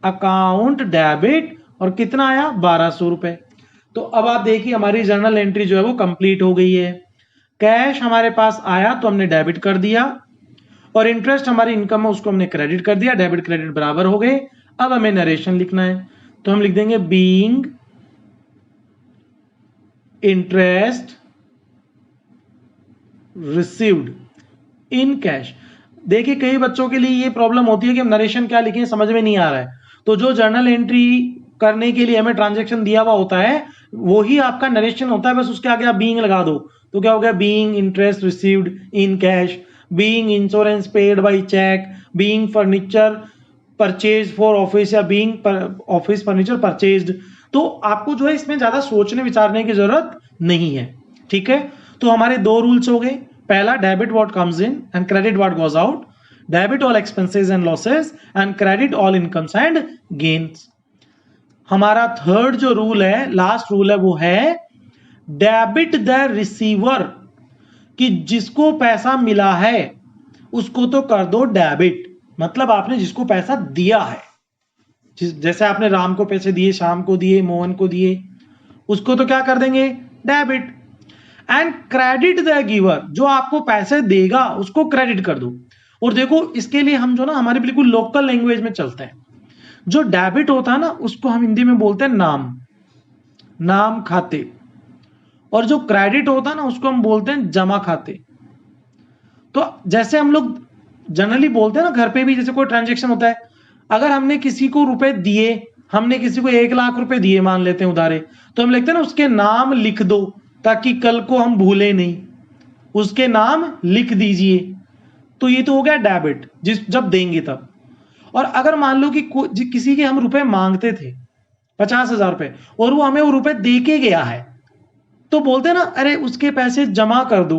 अकाउंट डेबिट, और कितना आया, 1,200 रुपए। तो अब आप देखिए हमारी जर्नल एंट्री जो है वो कंप्लीट हो गई है। कैश हमारे पास आया तो हमने डेबिट कर दिया, और इंटरेस्ट हमारी इनकम है उसको हमने क्रेडिट कर दिया, डेबिट क्रेडिट बराबर हो गए। अब हमें नरेशन लिखना है, तो हम लिख देंगे being interest received in cash. देखिए कई बच्चों के लिए ये प्रॉब्लम होती है कि हम नरेशन क्या लिखें, समझ में नहीं आ रहा है। तो जो जर्नल एंट्री करने के लिए हमें ट्रांजैक्शन दिया हुआ होता है वही आपका नरेशन होता है, बस उसके आगे आप बीइंग लगा दो। तो क्या हो गया, being interest received in cash, being insurance paid by cheque, being furniture purchase for office, या बीइंग ऑफिस फर्नीचर परचेज्ड। तो आपको जो है इसमें ज्यादा सोचने विचारने की जरूरत नहीं है, ठीक है। तो हमारे दो रूल्स हो गए, पहला debit what comes in and credit what goes out, debit all expenses and losses and credit all incomes and gains. हमारा थर्ड जो रूल है, लास्ट रूल है, वो है डेबिट द रिसीवर, कि जिसको पैसा मिला है उसको तो कर दो डेबिट, मतलब आपने जिसको पैसा दिया है, जैसे आपने राम को पैसे दिए, श्याम को दिए, मोहन को दिए, उसको तो क्या कर देंगे, debit. And credit the giver, जो आपको पैसे देगा उसको क्रेडिट कर दो। और देखो इसके लिए हम जो ना हमारे बिल्कुल लोकल लैंग्वेज में चलते हैं, जो डेबिट होता है ना उसको हम हिंदी में बोलते हैं नाम, नाम खाते, और जो क्रेडिट होता है ना उसको हम बोलते हैं जमा खाते। तो जैसे हम लोग जनरली बोलते हैं ना घर पे भी, जैसे कोई ट्रांजेक्शन होता है, अगर हमने किसी को रुपए दिए, हमने किसी को 1 लाख रुपए दिए मान लेते हैं उधारे, तो हम लिखते हैं ना उसके नाम लिख दो ताकि कल को हम भूले नहीं, उसके नाम लिख दीजिए। तो ये तो हो गया डेबिट, जब देंगे तब। और अगर मान लो कि किसी के हम रुपए मांगते थे 50,000 रुपए और वो हमें वो रुपए दे के गया है, तो बोलते हैं ना अरे उसके पैसे जमा कर दो,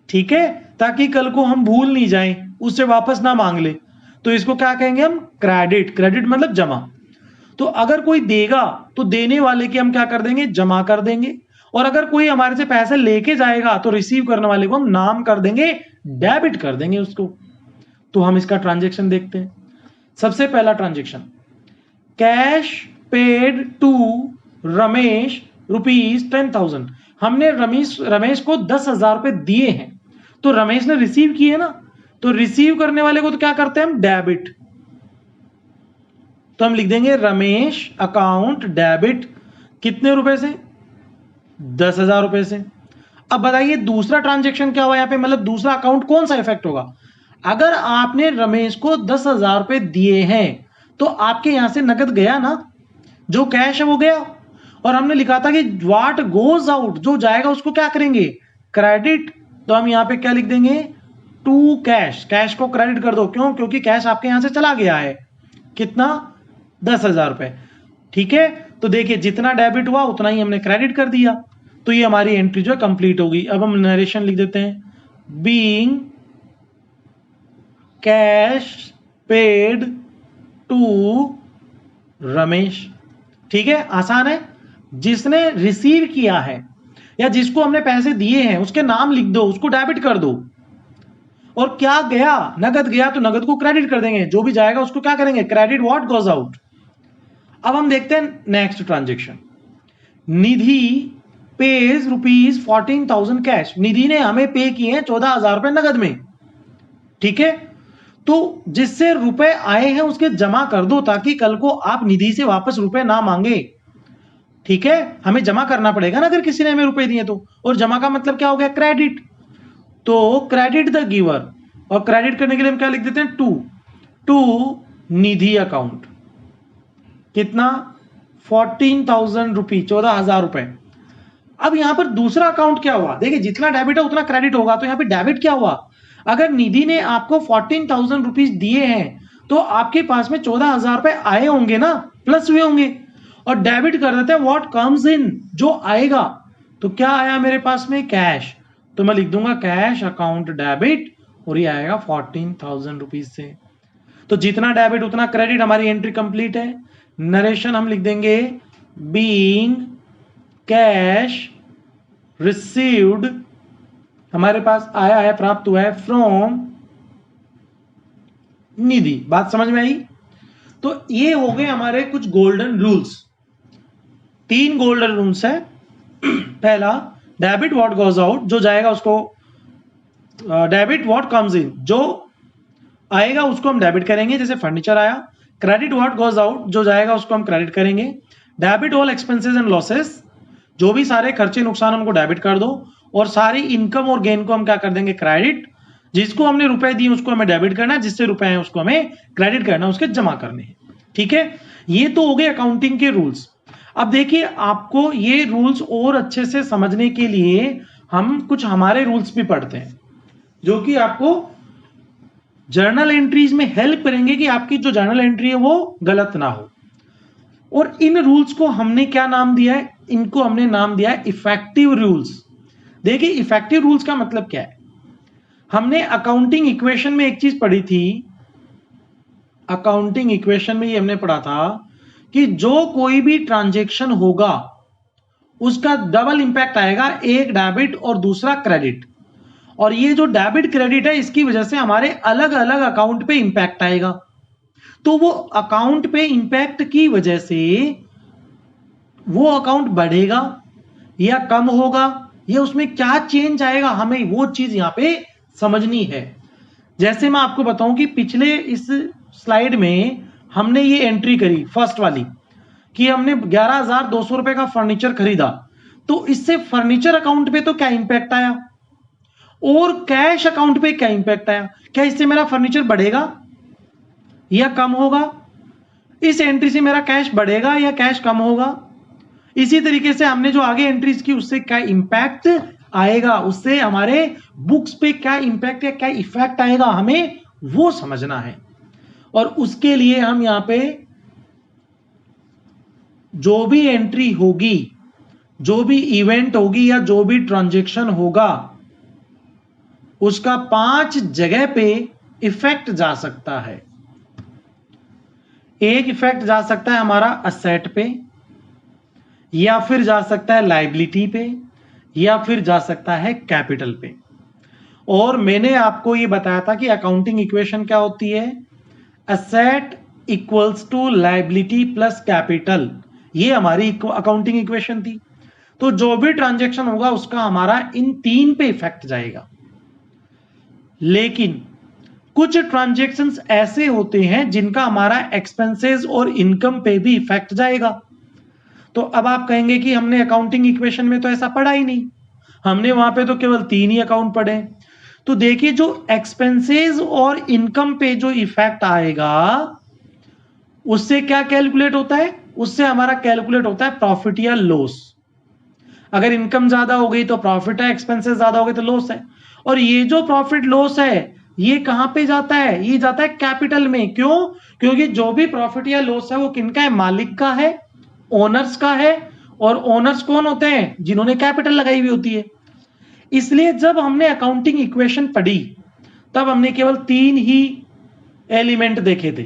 ठीक है, ताकि कल को हम भूल नहीं जाएं, उससे वापस ना मांग ले। तो इसको क्या कहेंगे हम, क्रेडिट। क्रेडिट मतलब जमा। तो अगर कोई देगा तो देने वाले की हम क्या कर देंगे, जमा कर देंगे। और अगर कोई हमारे से पैसे लेके जाएगा तो रिसीव करने वाले को हम नाम कर देंगे, डेबिट कर देंगे उसको। तो हम इसका ट्रांजेक्शन देखते हैं। सबसे पहला transaction, cash paid to Ramesh ₹10,000। हमने रमेश को 10,000 रुपए दिए हैं, तो रमेश ने रिसीव किए ना, तो रिसीव करने वाले को तो क्या करते हैं हम, डेबिट। तो हम लिख देंगे रमेश अकाउंट डेबिट, कितने रुपए से, 10,000 रुपए से। अब बताइए दूसरा ट्रांजेक्शन क्या हुआ यहां पे, मतलब दूसरा अकाउंट कौन सा इफेक्ट होगा। अगर आपने रमेश को 10,000 रुपए दिए हैं तो आपके यहां से नगद गया ना, जो कैश है वो गया। और हमने लिखा था कि व्हाट गोज आउट, जो जाएगा उसको क्या करेंगे, क्रेडिट। तो हम यहां पे क्या लिख देंगे, टू कैश, कैश को क्रेडिट कर दो। क्यों, क्योंकि कैश आपके यहां से चला गया है, कितना, 10,000 रुपए, ठीक है। तो देखिए जितना डेबिट हुआ उतना ही हमने क्रेडिट कर दिया। तो ये हमारी एंट्री जो है कंप्लीट होगी। अब हम नरेशन लिख देते हैं, being cash paid to Ramesh, ठीक है, आसान है। जिसने रिसीव किया है या जिसको हमने पैसे दिए हैं उसके नाम लिख दो, उसको डेबिट कर दो। और क्या गया, नगद गया तो नगद को क्रेडिट कर देंगे, जो भी जाएगा उसको क्या करेंगे, क्रेडिट व्हाट गोज आउट। अब हम देखते हैं नेक्स्ट ट्रांजेक्शन, निधि पेज ₹14,000 कैश। निधि ने हमें पे किए हैं 14,000 रुपए नगद में, ठीक है। तो जिससे रुपए आए हैं उसके जमा कर दो, ताकि कल को आप निधि से वापस रुपए ना मांगे, ठीक है। हमें जमा करना पड़ेगा ना अगर किसी ने हमें रुपए दिए तो। और जमा का मतलब क्या हो गया, क्रेडिट। तो क्रेडिट द गिवर, और क्रेडिट करने के लिए हम क्या लिख देते हैं, टू निधि अकाउंट, कितना, 14,000 रुपी, 14,000 रुपए। अब यहां पर दूसरा अकाउंट क्या हुआ, देखिए जितना डेबिट है उतना क्रेडिट होगा। तो यहां पे डेबिट क्या हुआ, अगर निधि ने आपको 14,000 रुपीज दिए हैं तो आपके पास में 14,000 रुपए आए होंगे ना, प्लस हुए होंगे। और डेबिट कर देते हैं व्हाट कम्स इन, जो आएगा। तो क्या आया मेरे पास में, कैश। तो मैं लिख दूंगा कैश अकाउंट डेबिट, और ये आएगा 14,000 रुपीज से। तो जितना डेबिट उतना क्रेडिट, हमारी एंट्री कंप्लीट है। नरेशन हम लिख देंगे, बीइंग कैश रिसीव्ड, हमारे पास आया है, प्राप्त हुआ है, फ्रॉम निधि। बात समझ में आई। तो ये हो गए हमारे कुछ गोल्डन रूल्स। 3 गोल्डन रूल्स है। पहला, डेबिट व्हाट गोज आउट, जो जाएगा उसको, डेबिट व्हाट कम्स इन, जो आएगा उसको हम डेबिट करेंगे, जैसे फर्नीचर आया। क्रेडिट व्हाट गोज आउट, जो जाएगा उसको हम क्रेडिट करेंगे। Debit all expenses and losses, जो भी सारे खर्चे नुकसान उनको डेबिट कर दो। और सारी इनकम और गेन को हम क्या कर देंगे, क्रेडिट। जिसको हमने रुपए दिए उसको हमें डेबिट करना है, जिससे रुपए हैं उसको हमें क्रेडिट करना, उसके जमा करने हैं, ठीक है। ये तो हो गए अकाउंटिंग के रूल्स। अब देखिए आपको ये रूल्स और अच्छे से समझने के लिए हम कुछ हमारे रूल्स भी पढ़ते हैं, जो कि आपको जर्नल एंट्रीज में हेल्प करेंगे कि आपकी जो जर्नल एंट्री है वो गलत ना हो। और इन रूल्स को हमने क्या नाम दिया है? इनको हमने नाम दिया है इफेक्टिव रूल्स। देखिए इफेक्टिव रूल्स का मतलब क्या है? हमने अकाउंटिंग इक्वेशन में एक चीज पढ़ी थी, अकाउंटिंग इक्वेशन में ये हमने पढ़ा था कि जो कोई भी ट्रांजैक्शन होगा उसका डबल इंपैक्ट आएगा, एक डेबिट और दूसरा क्रेडिट। और ये जो डेबिट क्रेडिट है इसकी वजह से हमारे अलग अलग अकाउंट पे इंपैक्ट आएगा। तो वो अकाउंट पे इंपैक्ट की वजह से वो अकाउंट बढ़ेगा या कम होगा, या उसमें क्या चेंज आएगा, हमें वो चीज यहां पे समझनी है। जैसे मैं आपको बताऊं कि पिछले इस स्लाइड में हमने ये एंट्री करी फर्स्ट वाली कि हमने 11,200 रुपए का फर्नीचर खरीदा, तो इससे फर्नीचर अकाउंट पे तो क्या इंपैक्ट आया और कैश अकाउंट पे क्या इंपैक्ट आया? क्या इससे मेरा फर्नीचर बढ़ेगा या कम होगा? इस एंट्री से मेरा कैश बढ़ेगा या कैश कम होगा? इसी तरीके से हमने जो आगे एंट्रीज की उससे क्या इंपैक्ट आएगा, उससे हमारे बुक्स पे क्या इंपैक्ट या क्या इफेक्ट आएगा, हमें वो समझना है। और उसके लिए हम यहां पे जो भी एंट्री होगी, जो भी इवेंट होगी या जो भी ट्रांजैक्शन होगा उसका 5 जगह पे इफेक्ट जा सकता है। एक इफेक्ट जा सकता है हमारा असेट पे, या फिर जा सकता है लायबिलिटी पे, या फिर जा सकता है कैपिटल पे। और मैंने आपको ये बताया था कि अकाउंटिंग इक्वेशन क्या होती है? Asset equals to liability plus capital, ये हमारी अकाउंटिंग इक्वेशन थी। तो जो भी ट्रांजैक्शन होगा उसका हमारा इन तीन पे इफेक्ट जाएगा। लेकिन कुछ ट्रांजैक्शंस ऐसे होते हैं जिनका हमारा एक्सपेंसेस और इनकम पे भी इफेक्ट जाएगा। तो अब आप कहेंगे कि हमने अकाउंटिंग इक्वेशन में तो ऐसा पढ़ा ही नहीं, हमने वहां पे तो केवल 3 ही अकाउंट पढ़े। तो देखिए जो एक्सपेंसेस और इनकम पे जो इफेक्ट आएगा उससे क्या कैलकुलेट होता है? उससे हमारा कैलकुलेट होता है प्रॉफिट या लॉस। अगर इनकम ज्यादा हो गई तो प्रॉफिट है, एक्सपेंसेस ज्यादा हो गए तो लॉस है। और ये जो प्रॉफिट लॉस है ये कहां पे जाता है? ये जाता है कैपिटल में। क्यों? क्योंकि जो भी प्रॉफिट या लॉस है वो किनका है? मालिक का है, ओनर्स का है। और ओनर्स कौन होते हैं? जिन्होंने कैपिटल लगाई हुई होती है। इसलिए जब हमने अकाउंटिंग इक्वेशन पढ़ी तब हमने केवल 3 ही एलिमेंट देखे थे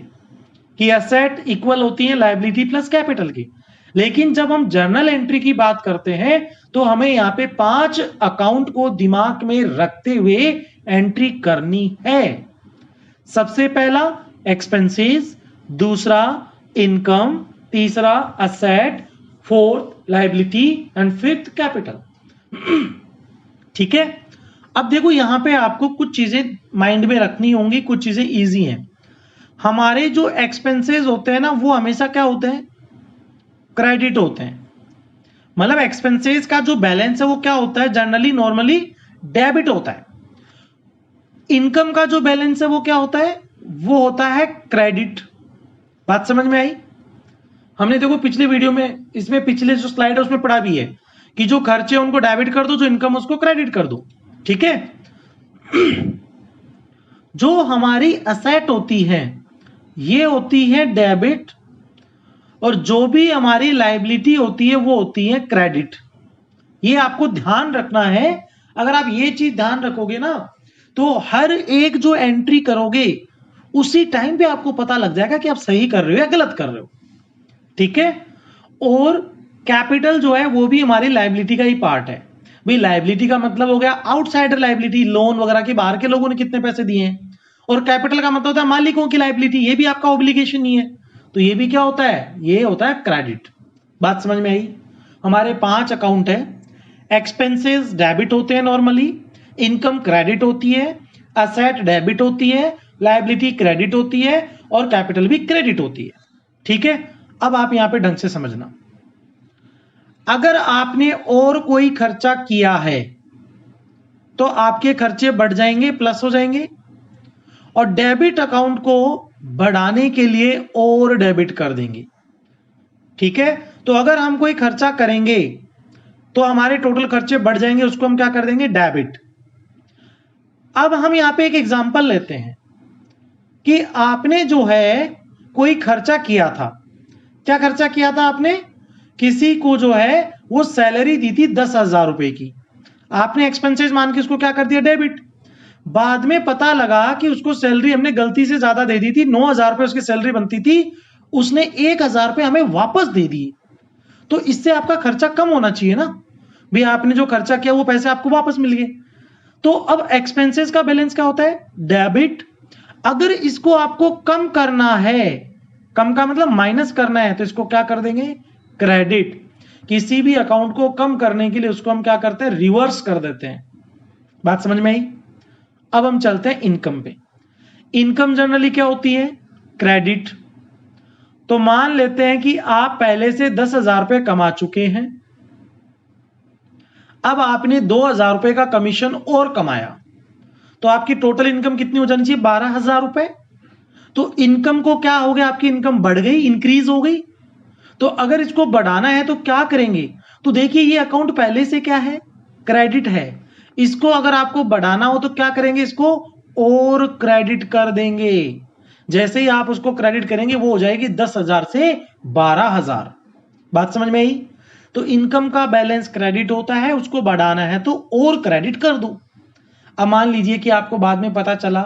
कि एसेट इक्वल होती है लायबिलिटी प्लस कैपिटल की। लेकिन जब हम जर्नल एंट्री की बात करते हैं तो हमें यहां पे 5 अकाउंट को दिमाग में रखते हुए एंट्री करनी है। सबसे पहला एक्सपेंसेस, दूसरा इनकम, तीसरा asset, fourth liability and fifth capital. ठीक है। अब देखो यहां पे आपको कुछ चीजें माइंड में रखनी होंगी, कुछ चीजें इजी हैं। हमारे जो एक्सपेंसेस होते हैं ना वो हमेशा क्या होते हैं? क्रेडिट होते हैं। मतलब एक्सपेंसेस का जो बैलेंस है वो क्या होता है? जनरली नॉर्मली डेबिट होता है। इनकम का जो बैलेंस है वो क्या होता है? वो होता है क्रेडिट। बात समझ में आई? हमने देखो पिछले वीडियो में, इसमें पिछले जो स्लाइड है उसमें पढ़ा भी है कि जो खर्चे उनको डेबिट कर दो, जो इनकम उसको क्रेडिट कर दो। ठीक है। जो हमारी असेट होती है ये होती है डेबिट, और जो भी हमारी लायबिलिटी होती है वो होती है क्रेडिट। ये आपको ध्यान रखना है। अगर आप ये चीज ध्यान रखोगे ना तो हर एक जो एंट्री करोगे उसी टाइम पे आपको पता लग जाएगा कि आप सही कर रहे हो या गलत कर रहे हो। ठीक है। और कैपिटल जो है वो भी हमारी लायबिलिटी का ही पार्ट है। भाई लायबिलिटी का मतलब हो गया आउटसाइडर लायबिलिटी, लोन वगैरह के बाहर के लोगों ने कितने पैसे दिए हैं। और कैपिटल का मतलब होता है मालिकों की लायबिलिटी, ये भी आपका ऑब्लिगेशन नहीं है, तो ये भी क्या होता है? ये होता है क्रेडिट। बात समझ में आई? हमारे 5 अकाउंट है। एक्सपेंसेस डेबिट होते हैं नॉर्मली, इनकम क्रेडिट होती है, असेट डेबिट होती है, लायबिलिटी क्रेडिट होती है और कैपिटल भी क्रेडिट होती है। ठीक है। अब आप यहां पे ढंग से समझना, अगर आपने और कोई खर्चा किया है तो आपके खर्चे बढ़ जाएंगे, प्लस हो जाएंगे। और डेबिट अकाउंट को बढ़ाने के लिए और डेबिट कर देंगे। ठीक है। तो अगर हम कोई खर्चा करेंगे तो हमारे टोटल खर्चे बढ़ जाएंगे, उसको हम क्या कर देंगे? डेबिट। अब हम यहां पे एक एग्जांपल लेते हैं कि आपने जो है कोई खर्चा किया था, क्या खर्चा किया था आपने? किसी को जो है वो सैलरी दी थी 10,000 रुपए की, आपने एक्सपेंसेस मान के उसको क्या कर दिया? डेबिट। बाद में पता लगा कि उसको सैलरी हमने गलती से ज्यादा दे दी थी, 9,000 रुपए उसकी सैलरी बनती थी, उसने 1,000 रुपए हमें वापस दे दिए। तो इससे आपका खर्चा कम होना चाहिए ना भाई, आपने जो खर्चा किया वो पैसे आपको वापस मिल गए। तो अब एक्सपेंसेस का बैलेंस क्या होता है? डेबिट। अगर इसको आपको कम करना है, कम का मतलब माइनस करना है, तो इसको क्या कर देंगे? क्रेडिट। किसी भी अकाउंट को कम करने के लिए उसको हम क्या करते हैं? रिवर्स कर देते हैं। बात समझ में आई? अब हम चलते हैं इनकम पे। इनकम जनरली क्या होती है? क्रेडिट। तो मान लेते हैं कि आप पहले से 10,000 रुपए कमा चुके हैं, अब आपने 2,000 रुपए का कमीशन और कमाया, तो आपकी टोटल इनकम कितनी हो जानी चाहिए? 12,000 रुपए। तो इनकम को क्या हो गया? आपकी इनकम बढ़ गई, इंक्रीज हो गई। तो अगर इसको बढ़ाना है तो क्या करेंगे? तो देखिए ये अकाउंट पहले से क्या है? क्रेडिट है। इसको अगर आपको बढ़ाना हो तो क्या करेंगे? इसको और क्रेडिट कर देंगे। जैसे ही आप उसको क्रेडिट करेंगे वो हो जाएगी 10,000 से 12,000। बात समझ में आई? तो इनकम का बैलेंस क्रेडिट होता है, उसको बढ़ाना है तो और क्रेडिट कर दो। अब मान लीजिए कि आपको बाद में पता चला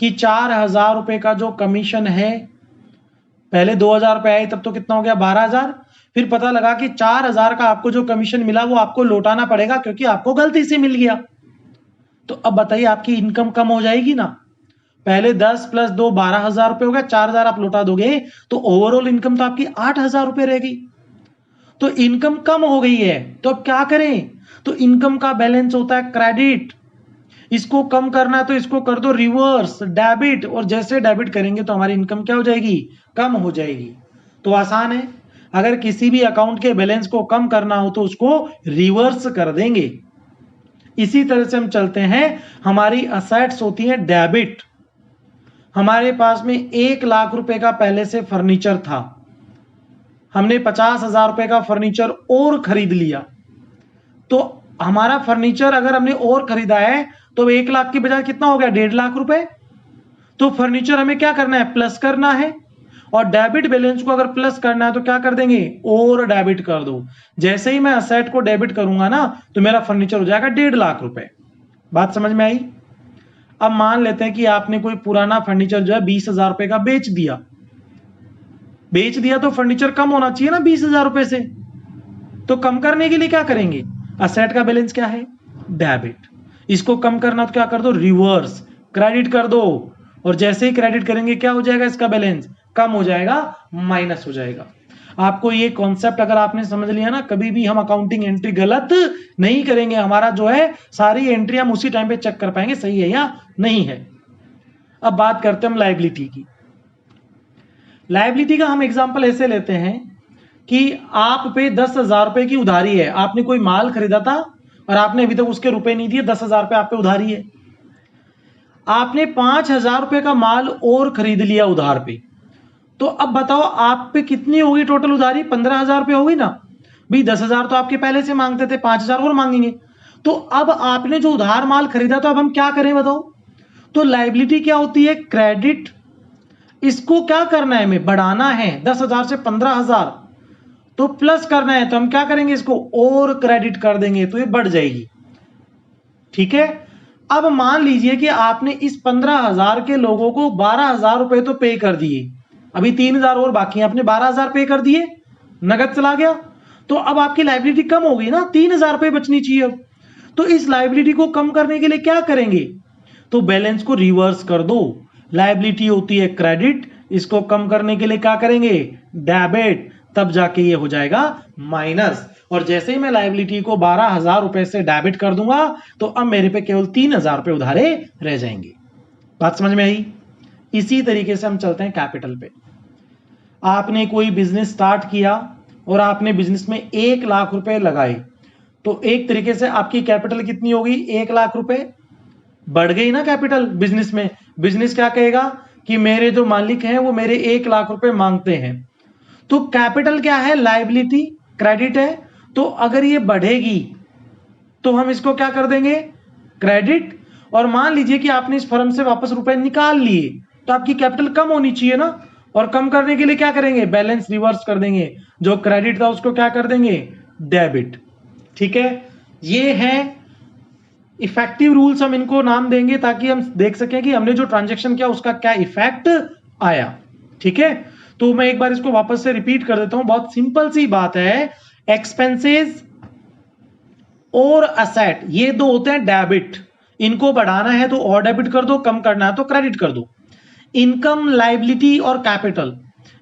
कि 4,000 रुपए का जो कमीशन है, पहले 2,000 रुपए आए तब तो कितना हो गया? 12,000। फिर पता लगा कि 4,000 का आपको जो कमीशन मिला वो आपको लौटाना पड़ेगा क्योंकि आपको गलती से मिल गया। तो अब बताइए आपकी इनकम कम हो जाएगी ना? पहले 10 + 2 12,000 रुपए हो गया, 4,000 आप लौटा दोगे तो ओवरऑल इनकम तो आपकी 8,000 रुपए रहेगी। तो इनकम कम हो गई है, तो अब क्या करें? तो इनकम का बैलेंस होता है क्रेडिट। इसको कम करना है तो इसको कर दो रिवर्स, डेबिट। और जैसे डेबिट करेंगे तो हमारी इनकम क्या हो जाएगी? कम हो जाएगी। तो आसान है, अगर किसी भी अकाउंट के बैलेंस को कम करना हो तो उसको रिवर्स कर देंगे। इसी तरह से हम चलते हैं, हमारी असेट्स होती हैं डेबिट। हमारे पास में 1,00,000 रुपए का पहले से फर्नीचर था, हमने 50,000 रुपए का फर्नीचर और खरीद लिया। तो हमारा फर्नीचर अगर हमने और खरीदा है तो 1,00,000 की बजाय कितना हो गया? 1,50,000 रुपए। तो फर्नीचर हमें क्या करना है? प्लस करना है। और डेबिट बैलेंस को अगर प्लस करना है तो क्या कर देंगे? और डेबिट कर दो। जैसे ही मैं असेट को डेबिट करूंगा ना तो मेरा फर्नीचर हो जाएगा 1,50,000 रुपए। बात समझ में आई? अब मान लेते हैं कि आपने कोई पुराना फर्नीचर जो है 20,000 रुपए का बेच दिया। बेच दिया तो फर्नीचर कम होना चाहिए ना 20,000 रुपए से। तो कम करने के लिए क्या करेंगे? असेट का बैलेंस क्या है? डेबिट। इसको कम करना तो क्या कर दो? रिवर्स, क्रेडिट कर दो। और जैसे ही क्रेडिट करेंगे क्या हो जाएगा? इसका बैलेंस कम हो जाएगा, माइनस हो जाएगा। आपको ये कॉन्सेप्ट अगर आपने समझ लिया ना, कभी भी हम अकाउंटिंग एंट्री गलत नहीं करेंगे। हमारा जो है सारी एंट्री हम उसी टाइम पे चेक कर पाएंगे सही है या नहीं है। अब बात करते हैं हम लायबिलिटी की। लायबिलिटी का हम एग्जांपल ऐसे लेते हैं कि आप पे 10,000 रुपए की उधारी है। आपने कोई माल खरीदा था और आपने अभी तक उसके रुपए नहीं दिए, 10,000 रुपए आप पे उधारी है। आपने 5,000 रुपए का माल और खरीद लिया उधार पे। तो अब बताओ आप पे कितनी होगी टोटल उधारी? 15,000 रुपए होगी ना भाई। 10,000 तो आपके पहले से मांगते थे, 5,000 और मांगेंगे। तो अब आपने जो उधार माल खरीदा तो अब हम क्या करें बताओ? तो लायबिलिटी क्या होती है? क्रेडिट। इसको क्या करना है? हमें बढ़ाना है 10,000 से 15,000, तो प्लस करना है तो हम क्या करेंगे? इसको और क्रेडिट कर देंगे तो ये बढ़ जाएगी। ठीक है। अब मान लीजिए कि आपने इस 15,000 के लोगों को 12,000 रुपए तो पे कर दिए, अभी 3,000 और बाकी हैं, आपने 12,000 पे कर दिए, नगद चला गया। तो अब आपकी लायबिलिटी कम हो गई ना, 3,000 रुपए बचनी चाहिए अब। तो इस लायबिलिटी को कम करने के लिए क्या करेंगे? तो बैलेंस को रिवर्स कर दो। लायबिलिटी होती है क्रेडिट, इसको कम करने के लिए क्या करेंगे? डेबिट। तब जाके ये हो जाएगा माइनस। और जैसे ही मैं लायबिलिटी को 12,000 रुपए से डेबिट कर दूंगा तो अब मेरे पे केवल 3,000 रुपए उधारे रह जाएंगे। बात समझ में आई? इसी तरीके से हम चलते हैं कैपिटल पे। आपने कोई बिजनेस स्टार्ट किया और आपने बिजनेस में 1,00,000 रुपए लगाए, तो एक तरीके से आपकी कैपिटल कितनी होगी? 1,00,000 रुपए। बढ़ गई ना कैपिटल बिजनेस में। बिजनेस क्या कहेगा कि मेरे जो मालिक हैं वो मेरे 1,00,000 रुपए मांगते हैं। तो कैपिटल क्या है? लायबिलिटी, क्रेडिट है। तो अगर ये बढ़ेगी तो हम इसको क्या कर देंगे? क्रेडिट। और मान लीजिए कि आपने इस फर्म से वापस रुपए निकाल लिए तो आपकी कैपिटल कम होनी चाहिए ना, और कम करने के लिए क्या करेंगे, बैलेंस रिवर्स कर देंगे, जो क्रेडिट था उसको क्या कर देंगे, डेबिट। ठीक है, ये है इफेक्टिव रूल्स, हम इनको नाम देंगे ताकि हम देख सकें कि हमने जो ट्रांजैक्शन किया उसका क्या इफेक्ट आया। ठीक है, तो मैं एक बार इसको वापस से रिपीट कर देता हूं, बहुत सिंपल सी बात है। एक्सपेंसेस और असेट ये दो होते हैं डेबिट, इनको बढ़ाना है तो और डेबिट कर दो, कम करना है तो क्रेडिट कर दो। इनकम, लायबिलिटी और कैपिटल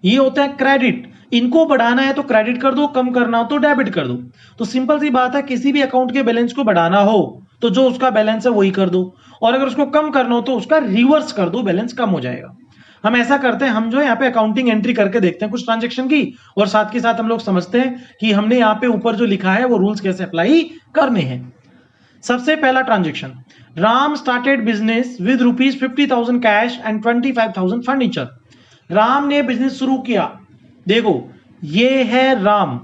ये होते हैं क्रेडिट, इनको बढ़ाना है तो क्रेडिट कर दो, कम करना हो तो डेबिट कर दो। तो सिंपल सी बात है, किसी भी अकाउंट के बैलेंस को बढ़ाना हो तो जो उसका बैलेंस है वही कर दो, और अगर उसको कम करना हो तो उसका रिवर्स कर दो, बैलेंस कम हो जाएगा। हम ऐसा करते हैं, हम जो यहाँ पे अकाउंटिंग एंट्री करके देखते हैं कुछ ट्रांजेक्शन की, और साथ के साथ हम लोग समझते हैं कि हमने यहाँ पे ऊपर जो लिखा है वो रूल्स कैसे अप्लाई करने हैं। सबसे पहला transaction, Ram started business with ₹50,000 cash and 25,000 furniture. Ram ने बिजनेस शुरू किया, देखो ये है राम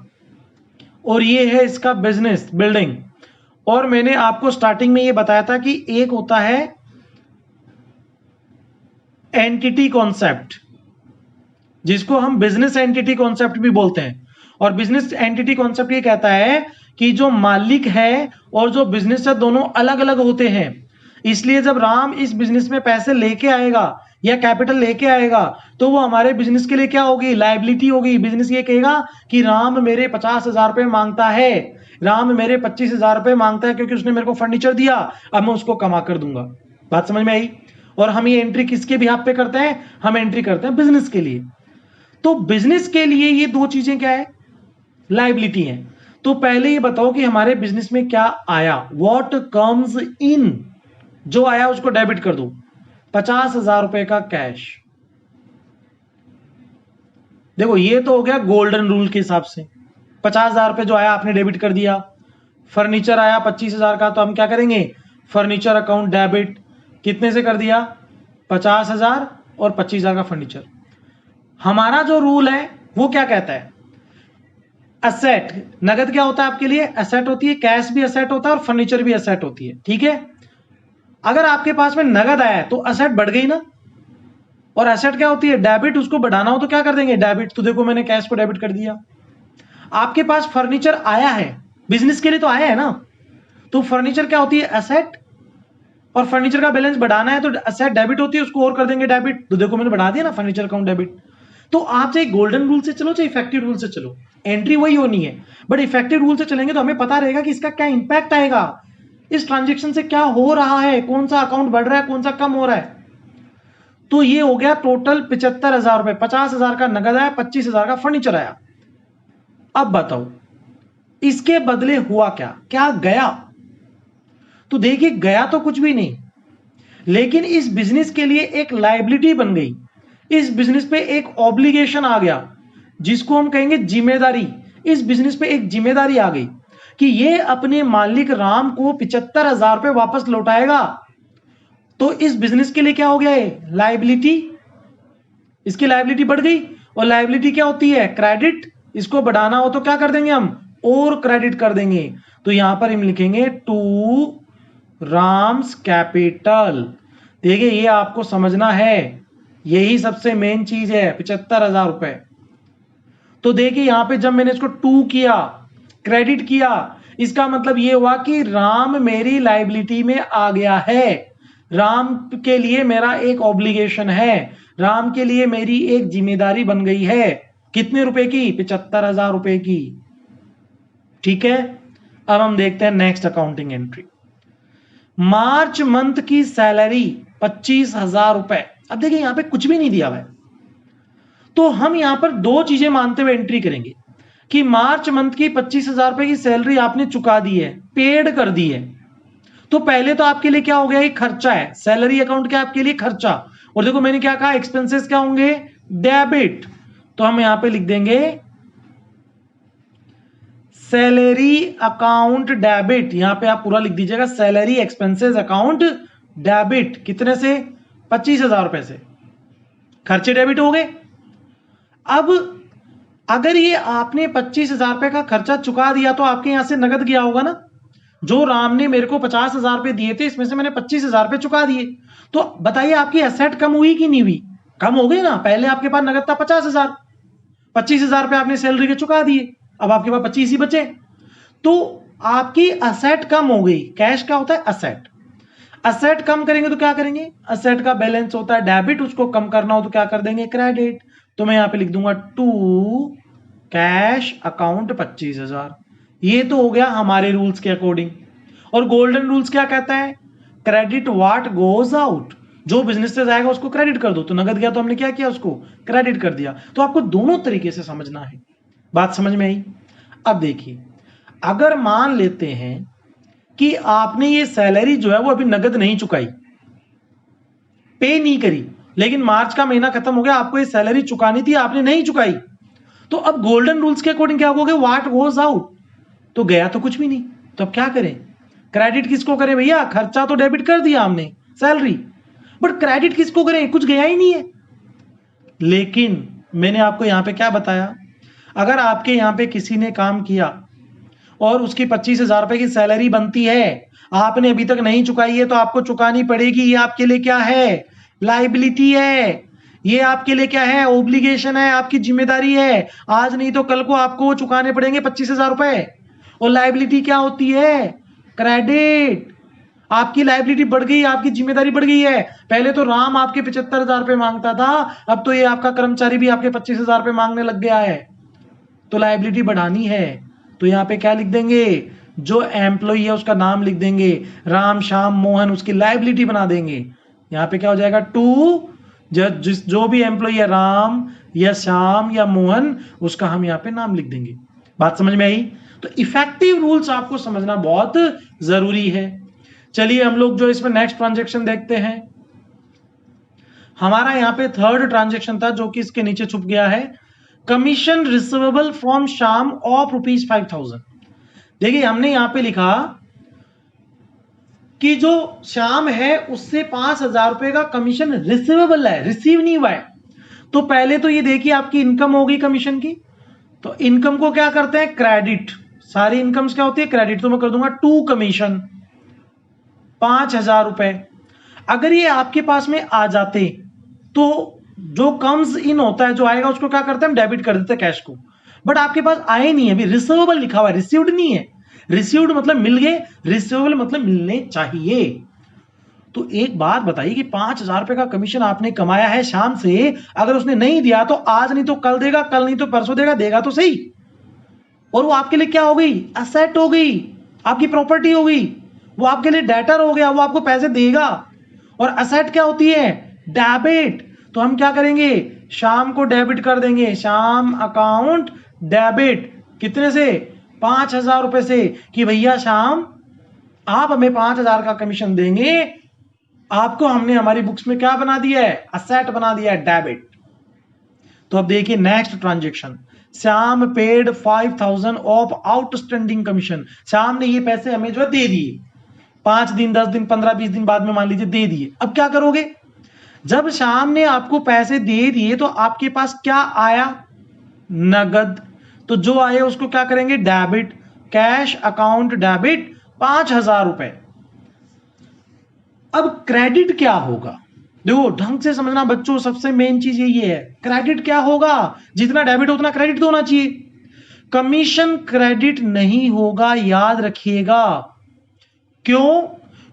और ये है इसका बिजनेस बिल्डिंग, और मैंने आपको स्टार्टिंग में ये बताया था कि एक होता है एंटिटी कॉन्सेप्ट, जिसको हम बिजनेस एंटिटी कॉन्सेप्ट भी बोलते हैं। और बिजनेस एंटिटी कॉन्सेप्ट ये कहता है कि जो मालिक है और जो बिजनेस है दोनों अलग अलग होते हैं, इसलिए जब राम इस बिजनेस में पैसे लेके आएगा या कैपिटल लेके आएगा तो वो हमारे बिजनेस के लिए क्या होगी, लायबिलिटी होगी। बिजनेस ये कहेगा कि राम मेरे 50,000 रुपए मांगता है, राम मेरे 25,000 रुपए मांगता है क्योंकि उसने मेरे को फर्नीचर दिया, अब मैं उसको कमा कर दूंगा। बात समझ में आई? और हम ये एंट्री किसके बिहाफ पे करते हैं, हम एंट्री करते हैं बिजनेस के लिए। तो बिजनेस के लिए ये दो चीजें क्या है, लायबिलिटी है। तो पहले ये बताओ कि हमारे बिजनेस में क्या आया, व्हाट कम्स इन, जो आया उसको डेबिट कर दो। 50,000 रुपए का कैश, देखो ये तो हो गया गोल्डन रूल के हिसाब से, 50,000 रुपए जो आया आपने डेबिट कर दिया। फर्नीचर आया 25,000 का, तो हम क्या करेंगे, फर्नीचर अकाउंट डेबिट, कितने से कर दिया, 50,000 और 25,000 का फर्नीचर। हमारा जो रूल है वो क्या कहता है, असेट, नगद क्या होता है आपके लिए, असेट होती है, कैश भी असेट होता है और फर्नीचर भी असेट होती है। ठीक है, अगर आपके पास में नगद आया है तो असेट बढ़ गई ना, और एसेट क्या होती है, डेबिट, उसको बढ़ाना हो तो क्या कर देंगे, डेबिट। तो देखो मैंने कैश को डेबिट कर दिया। आपके पास फर्नीचर आया है, बिजनेस के लिए तो आया है ना, तो फर्नीचर क्या होती है, एसेट, और फर्नीचर का बैलेंस बढ़ाना है तो एसेट डेबिट होती है, उसको और कर देंगे डेबिट। तो देखो मैंने बढ़ा दिया ना, फर्नीचर अकाउंट डेबिट। तो आप चाहे गोल्डन रूल से चलो चाहे इफेक्टिव रूल से चलो, एंट्री वही होनी है, बट इफेक्टिव रूल से चलेंगे तो हमें पता रहेगा कि इसका क्या इंपैक्ट आएगा, इस ट्रांजेक्शन से क्या हो रहा है, कौन सा अकाउंट बढ़ रहा है, कौन सा कम हो रहा है। तो ये हो गया टोटल 75,000 रुपए, 50,000 का नगद आया, 25,000 का फर्नीचर आया। अब बताओ इसके बदले हुआ क्या, क्या गया? तो देखिए गया तो कुछ भी नहीं, लेकिन इस बिजनेस के लिए एक लायबिलिटी बन गई, इस बिजनेस पे एक ऑब्लिगेशन आ गया जिसको हम कहेंगे जिम्मेदारी। इस बिजनेस पे एक जिम्मेदारी आ गई कि ये अपने मालिक राम को 75,000 रुपए वापस लौटाएगा। तो इस बिजनेस के लिए क्या हो गया है, लायबिलिटी, इसकी लायबिलिटी बढ़ गई। और लायबिलिटी क्या होती है, क्रेडिट, इसको बढ़ाना हो तो क्या कर देंगे हम, और क्रेडिट कर देंगे। तो यहां पर हम लिखेंगे टू राम्स कैपिटल। देखिए ये आपको समझना है, यही सबसे मेन चीज है, 75,000 रुपए। तो देखिए यहां पे जब मैंने इसको टू किया, क्रेडिट किया, इसका मतलब ये हुआ कि राम मेरी लायबिलिटी में आ गया है, राम के लिए मेरा एक ऑब्लिगेशन है, राम के लिए मेरी एक जिम्मेदारी बन गई है। कितने रुपए की, 75,000 रुपए की। ठीक है, अब हम देखते हैं next accounting entry. March month की सैलरी 25,000 रुपए। अब देखिए यहां पे कुछ भी नहीं दिया हुआ है, तो हम यहां पर दो चीजें मानते हुए एंट्री करेंगे कि मार्च मंथ की 25,000 रुपए की सैलरी आपने चुका दी है, पेड कर दी है। तो पहले तो आपके लिए क्या हो गया, एक खर्चा है, सैलरी अकाउंट क्या आपके लिए खर्चा। और देखो मैंने क्या कहा, एक्सपेंसेस क्या होंगे, डेबिट। तो हम यहां पे लिख देंगे सैलरी अकाउंट डेबिट, यहां पे आप पूरा लिख दीजिएगा, सैलरी एक्सपेंसेस अकाउंट डेबिट। कितने से, 25,000 रुपए से, खर्चे डेबिट हो गए। अब अगर ये आपने 25,000 रुपए का खर्चा चुका दिया तो आपके यहां से नगद गया होगा ना, जो राम ने मेरे को 50,000 रुपए दिए थे, इसमें से मैंने 25,000 रुपए चुका दिए। तो बताइए आपकी एसेट कम हुई कि नहीं हुई, कम हो गई ना। पहले आपके पास नगद था 50,000, 25,000 रुपए आपने सैलरी के चुका दिए, अब आपके पास 25 ही बचे, तो आपकी असेट कम हो गई। कैश क्या होता है? असेट। असेट कम करेंगे तो क्या करेंगे? असेट का बैलेंस होता है डेबिट, उसको कम करना हो तो क्या कर देंगे? क्रेडिट। तो मैं यहां पे लिख दूंगा टू कैश अकाउंट 25,000। ये तो हो गया हमारे रूल्स के अकॉर्डिंग। और गोल्डन रूल्स क्या कहता है? क्रेडिट व्हाट गोज आउट, जो बिजनेस से जाएगा उसको क्रेडिट कर दो। तो नगद गया तो हमने क्या किया? उसको क्रेडिट कर दिया। तो आपको दोनों तरीके से समझना है। बात समझ में आई? अब देखिए, अगर मान लेते हैं कि आपने ये सैलरी जो है वो अभी नगद नहीं चुकाई, पे नहीं करी, लेकिन मार्च का महीना खत्म हो गया, आपको ये सैलरी चुकानी थी, आपने नहीं चुकाई, तो अब गोल्डन रूल्स के अकॉर्डिंग क्या होगा? व्हाट गोज आउट, तो गया तो कुछ भी नहीं, तो अब क्या करें? क्रेडिट किसको करें भैया? खर्चा तो डेबिट कर दिया हमने, सैलरी, बट क्रेडिट किसको करें? कुछ गया ही नहीं है। लेकिन मैंने आपको यहां पे क्या बताया? अगर आपके यहां पे किसी ने काम किया और उसकी 25,000 रुपए की सैलरी बनती है, आपने अभी तक नहीं चुकाई है, तो आपको चुकानी पड़ेगी। ये आपके लिए क्या है? लाइबिलिटी है। ये आपके लिए क्या है? ओब्लिगेशन है, आपकी जिम्मेदारी है। आज नहीं तो कल को आपको चुकाने पड़ेंगे 25,000 रुपए। और लाइबिलिटी क्या होती है? क्रेडिट। आपकी लाइबिलिटी बढ़ गई, आपकी जिम्मेदारी बढ़ गई है। पहले तो राम आपके 75,000 रुपए मांगता था, अब तो ये आपका कर्मचारी भी आपके 25,000 रुपए मांगने लग गया है। तो लाइबिलिटी बढ़ानी है, तो यहाँ पे क्या लिख देंगे? जो एम्प्लॉई है उसका नाम लिख देंगे, राम श्याम मोहन, उसकी लाइबिलिटी बना देंगे। यहाँ पे क्या हो जाएगा? टू जो भी एम्प्लॉई है, राम या श्याम या मोहन, उसका हम यहाँ पे नाम लिख देंगे। बात समझ में आई? तो इफेक्टिव रूल्स आपको समझना बहुत जरूरी है। चलिए हम लोग जो इसमें नेक्स्ट ट्रांजेक्शन देखते हैं। हमारा यहाँ पे थर्ड ट्रांजेक्शन था जो कि इसके नीचे छुप गया है, commission receivable from Shyam of ₹5,000। देखिए हमने यहां पे लिखा कि जो श्याम है उससे 5,000 रुपए का कमीशन रिसीवेबल है, रिसीव नहीं हुआ है। तो पहले तो ये देखिए आपकी इनकम होगी कमीशन की, तो इनकम को क्या करते हैं? क्रेडिट। सारी इनकम्स क्या होती है? क्रेडिट। तो मैं कर दूंगा टू कमीशन 5,000 रुपए। अगर ये आपके पास में आ जाते तो जो कम्स इन होता है, जो आएगा उसको क्या करते हैं? हम डेबिट कर देते हैं कैश को। बट आपके पास आए नहीं है, अभी रिसीवेबल लिखा हुआ है, रिसीव्ड नहीं है। रिसीव्ड मतलब मिल गए, रिसीवेबल मतलब मिलने चाहिए। तो एक बात बताइए कि 5,000 रुपए का कमीशन आपने कमाया है शाम से, अगर उसने नहीं दिया तो आज नहीं तो कल देगा, कल नहीं तो परसों देगा, देगा तो सही। और वो आपके लिए क्या हो गई? असेट हो गई, आपकी प्रॉपर्टी हो गई, वो आपके लिए डेटर हो गया, वो आपको पैसे देगा। और असेट क्या होती है? डेबिट। तो हम क्या करेंगे? शाम को डेबिट कर देंगे, शाम अकाउंट डेबिट। कितने से? 5,000 रुपए से, कि भैया शाम आप हमें 5,000 का कमीशन देंगे, आपको हमने हमारी बुक्स में क्या बना दिया है? असेट बना दिया है, डेबिट। तो अब देखिए next transaction, Shyam paid 5,000 of outstanding commission. Shyam ने ये पैसे हमें जो है दे दिए, 5 दिन 10 दिन 15 20 दिन बाद में मान लीजिए दे दिए। अब क्या करोगे? जब श्याम ने आपको पैसे दे दिए तो आपके पास क्या आया? नगद। तो जो आए उसको क्या करेंगे? डेबिट। कैश अकाउंट डेबिट 5,000 रुपए। अब क्रेडिट क्या होगा? देखो ढंग से समझना बच्चों, सबसे मेन चीज यही है, क्रेडिट क्या होगा? जितना डेबिट उतना क्रेडिट होना चाहिए। कमीशन क्रेडिट नहीं होगा, याद रखिएगा। क्यों?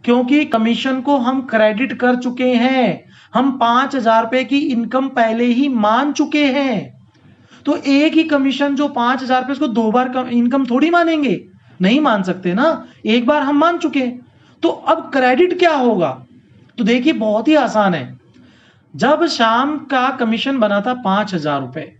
क्योंकि कमीशन को हम क्रेडिट कर चुके हैं, हम 5,000 रुपए की इनकम पहले ही मान चुके हैं। तो एक ही कमीशन जो 5,000 रुपए, उसको 2 बार इनकम थोड़ी मानेंगे, नहीं मान सकते ना, एक बार हम मान चुके हैं। तो अब क्रेडिट क्या होगा? तो देखिए बहुत ही आसान है। जब श्याम का कमीशन बना था 5,000 रुपए,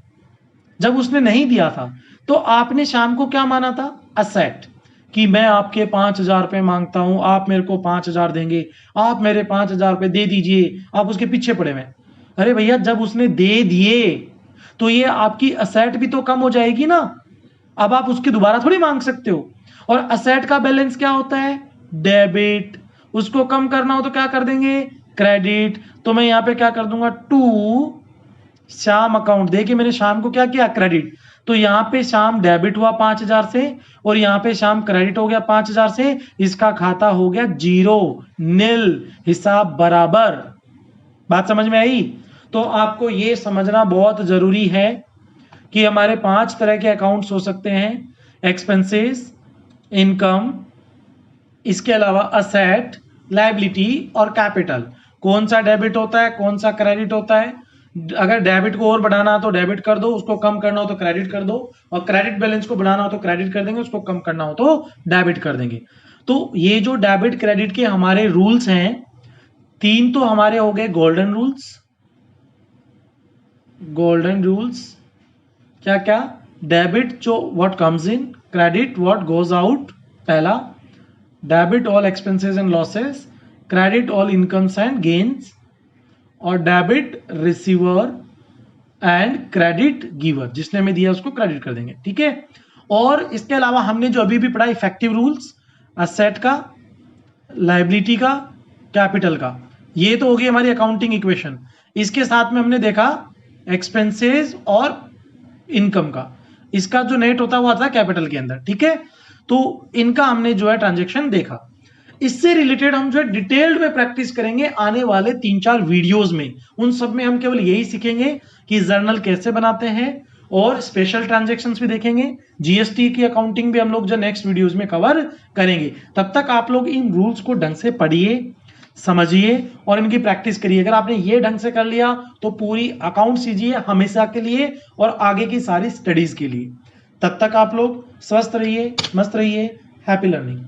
जब उसने नहीं दिया था तो आपने श्याम को क्या माना था? असेट, कि मैं आपके 5,000 रुपए मांगता हूं, आप मेरे को 5,000 देंगे, आप मेरे 5,000 रुपए दे दीजिए, आप उसके पीछे पड़े हुए। अरे भैया जब उसने दे दिए तो ये आपकी असेट भी तो कम हो जाएगी ना, अब आप उसकी दोबारा थोड़ी मांग सकते हो। और असेट का बैलेंस क्या होता है? डेबिट। उसको कम करना हो तो क्या कर देंगे? क्रेडिट। तो मैं यहां पे क्या कर दूंगा? To Shyam account. देखिए मैंने शाम को क्या किया? क्रेडिट। तो यहां पे शाम डेबिट हुआ 5,000 से और यहां पे शाम क्रेडिट हो गया 5,000 से, इसका खाता हो गया जीरो, निल, हिसाब बराबर। बात समझ में आई? तो आपको ये समझना बहुत जरूरी है कि हमारे 5 तरह के अकाउंट्स हो सकते हैं, एक्सपेंसेस, इनकम, इसके अलावा असेट, लायबिलिटी और कैपिटल। कौन सा डेबिट होता है, कौन सा क्रेडिट होता है। अगर डेबिट को और बढ़ाना हो तो डेबिट कर दो, उसको कम करना हो तो क्रेडिट कर दो, और क्रेडिट बैलेंस को बढ़ाना हो तो क्रेडिट कर देंगे, उसको कम करना हो तो डेबिट कर देंगे। तो ये जो डेबिट क्रेडिट के हमारे रूल्स हैं, 3 तो हमारे हो गए गोल्डन रूल्स। गोल्डन रूल्स क्या क्या, डेबिट जो what comes in, credit what goes out, पहला। Debit all expenses and losses, credit all incomes and gains, और debit receiver and credit giver, जिसने हमें दिया उसको क्रेडिट कर देंगे, ठीक है। और इसके अलावा हमने जो अभी भी पढ़ा इफेक्टिव रूल्स, असेट का, लायबिलिटी का, कैपिटल का, ये तो होगी हमारी अकाउंटिंग इक्वेशन। इसके साथ में हमने देखा एक्सपेंसेस और इनकम का, इसका जो नेट होता है वो आता है कैपिटल के अंदर, ठीक है। तो इनका हमने जो है ट्रांजैक्शन देखा। इससे रिलेटेड हम जो है डिटेल्ड में प्रैक्टिस करेंगे आने वाले 3-4 वीडियोस में। उन सब में हम केवल यही सीखेंगे कि जर्नल कैसे बनाते हैं, और स्पेशल ट्रांजैक्शंस भी देखेंगे, जीएसटी की अकाउंटिंग भी हम लोग जो नेक्स्ट वीडियोस में कवर करेंगे। तब तक आप लोग इन रूल्स को ढंग से पढ़िए, समझिए और इनकी प्रैक्टिस करिए। अगर आपने ये ढंग से कर लिया तो पूरी अकाउंट सीजिए हमेशा के लिए और आगे की सारी स्टडीज के लिए। तब तक आप लोग स्वस्थ रहिए, मस्त रहिए, हैप्पी लर्निंग।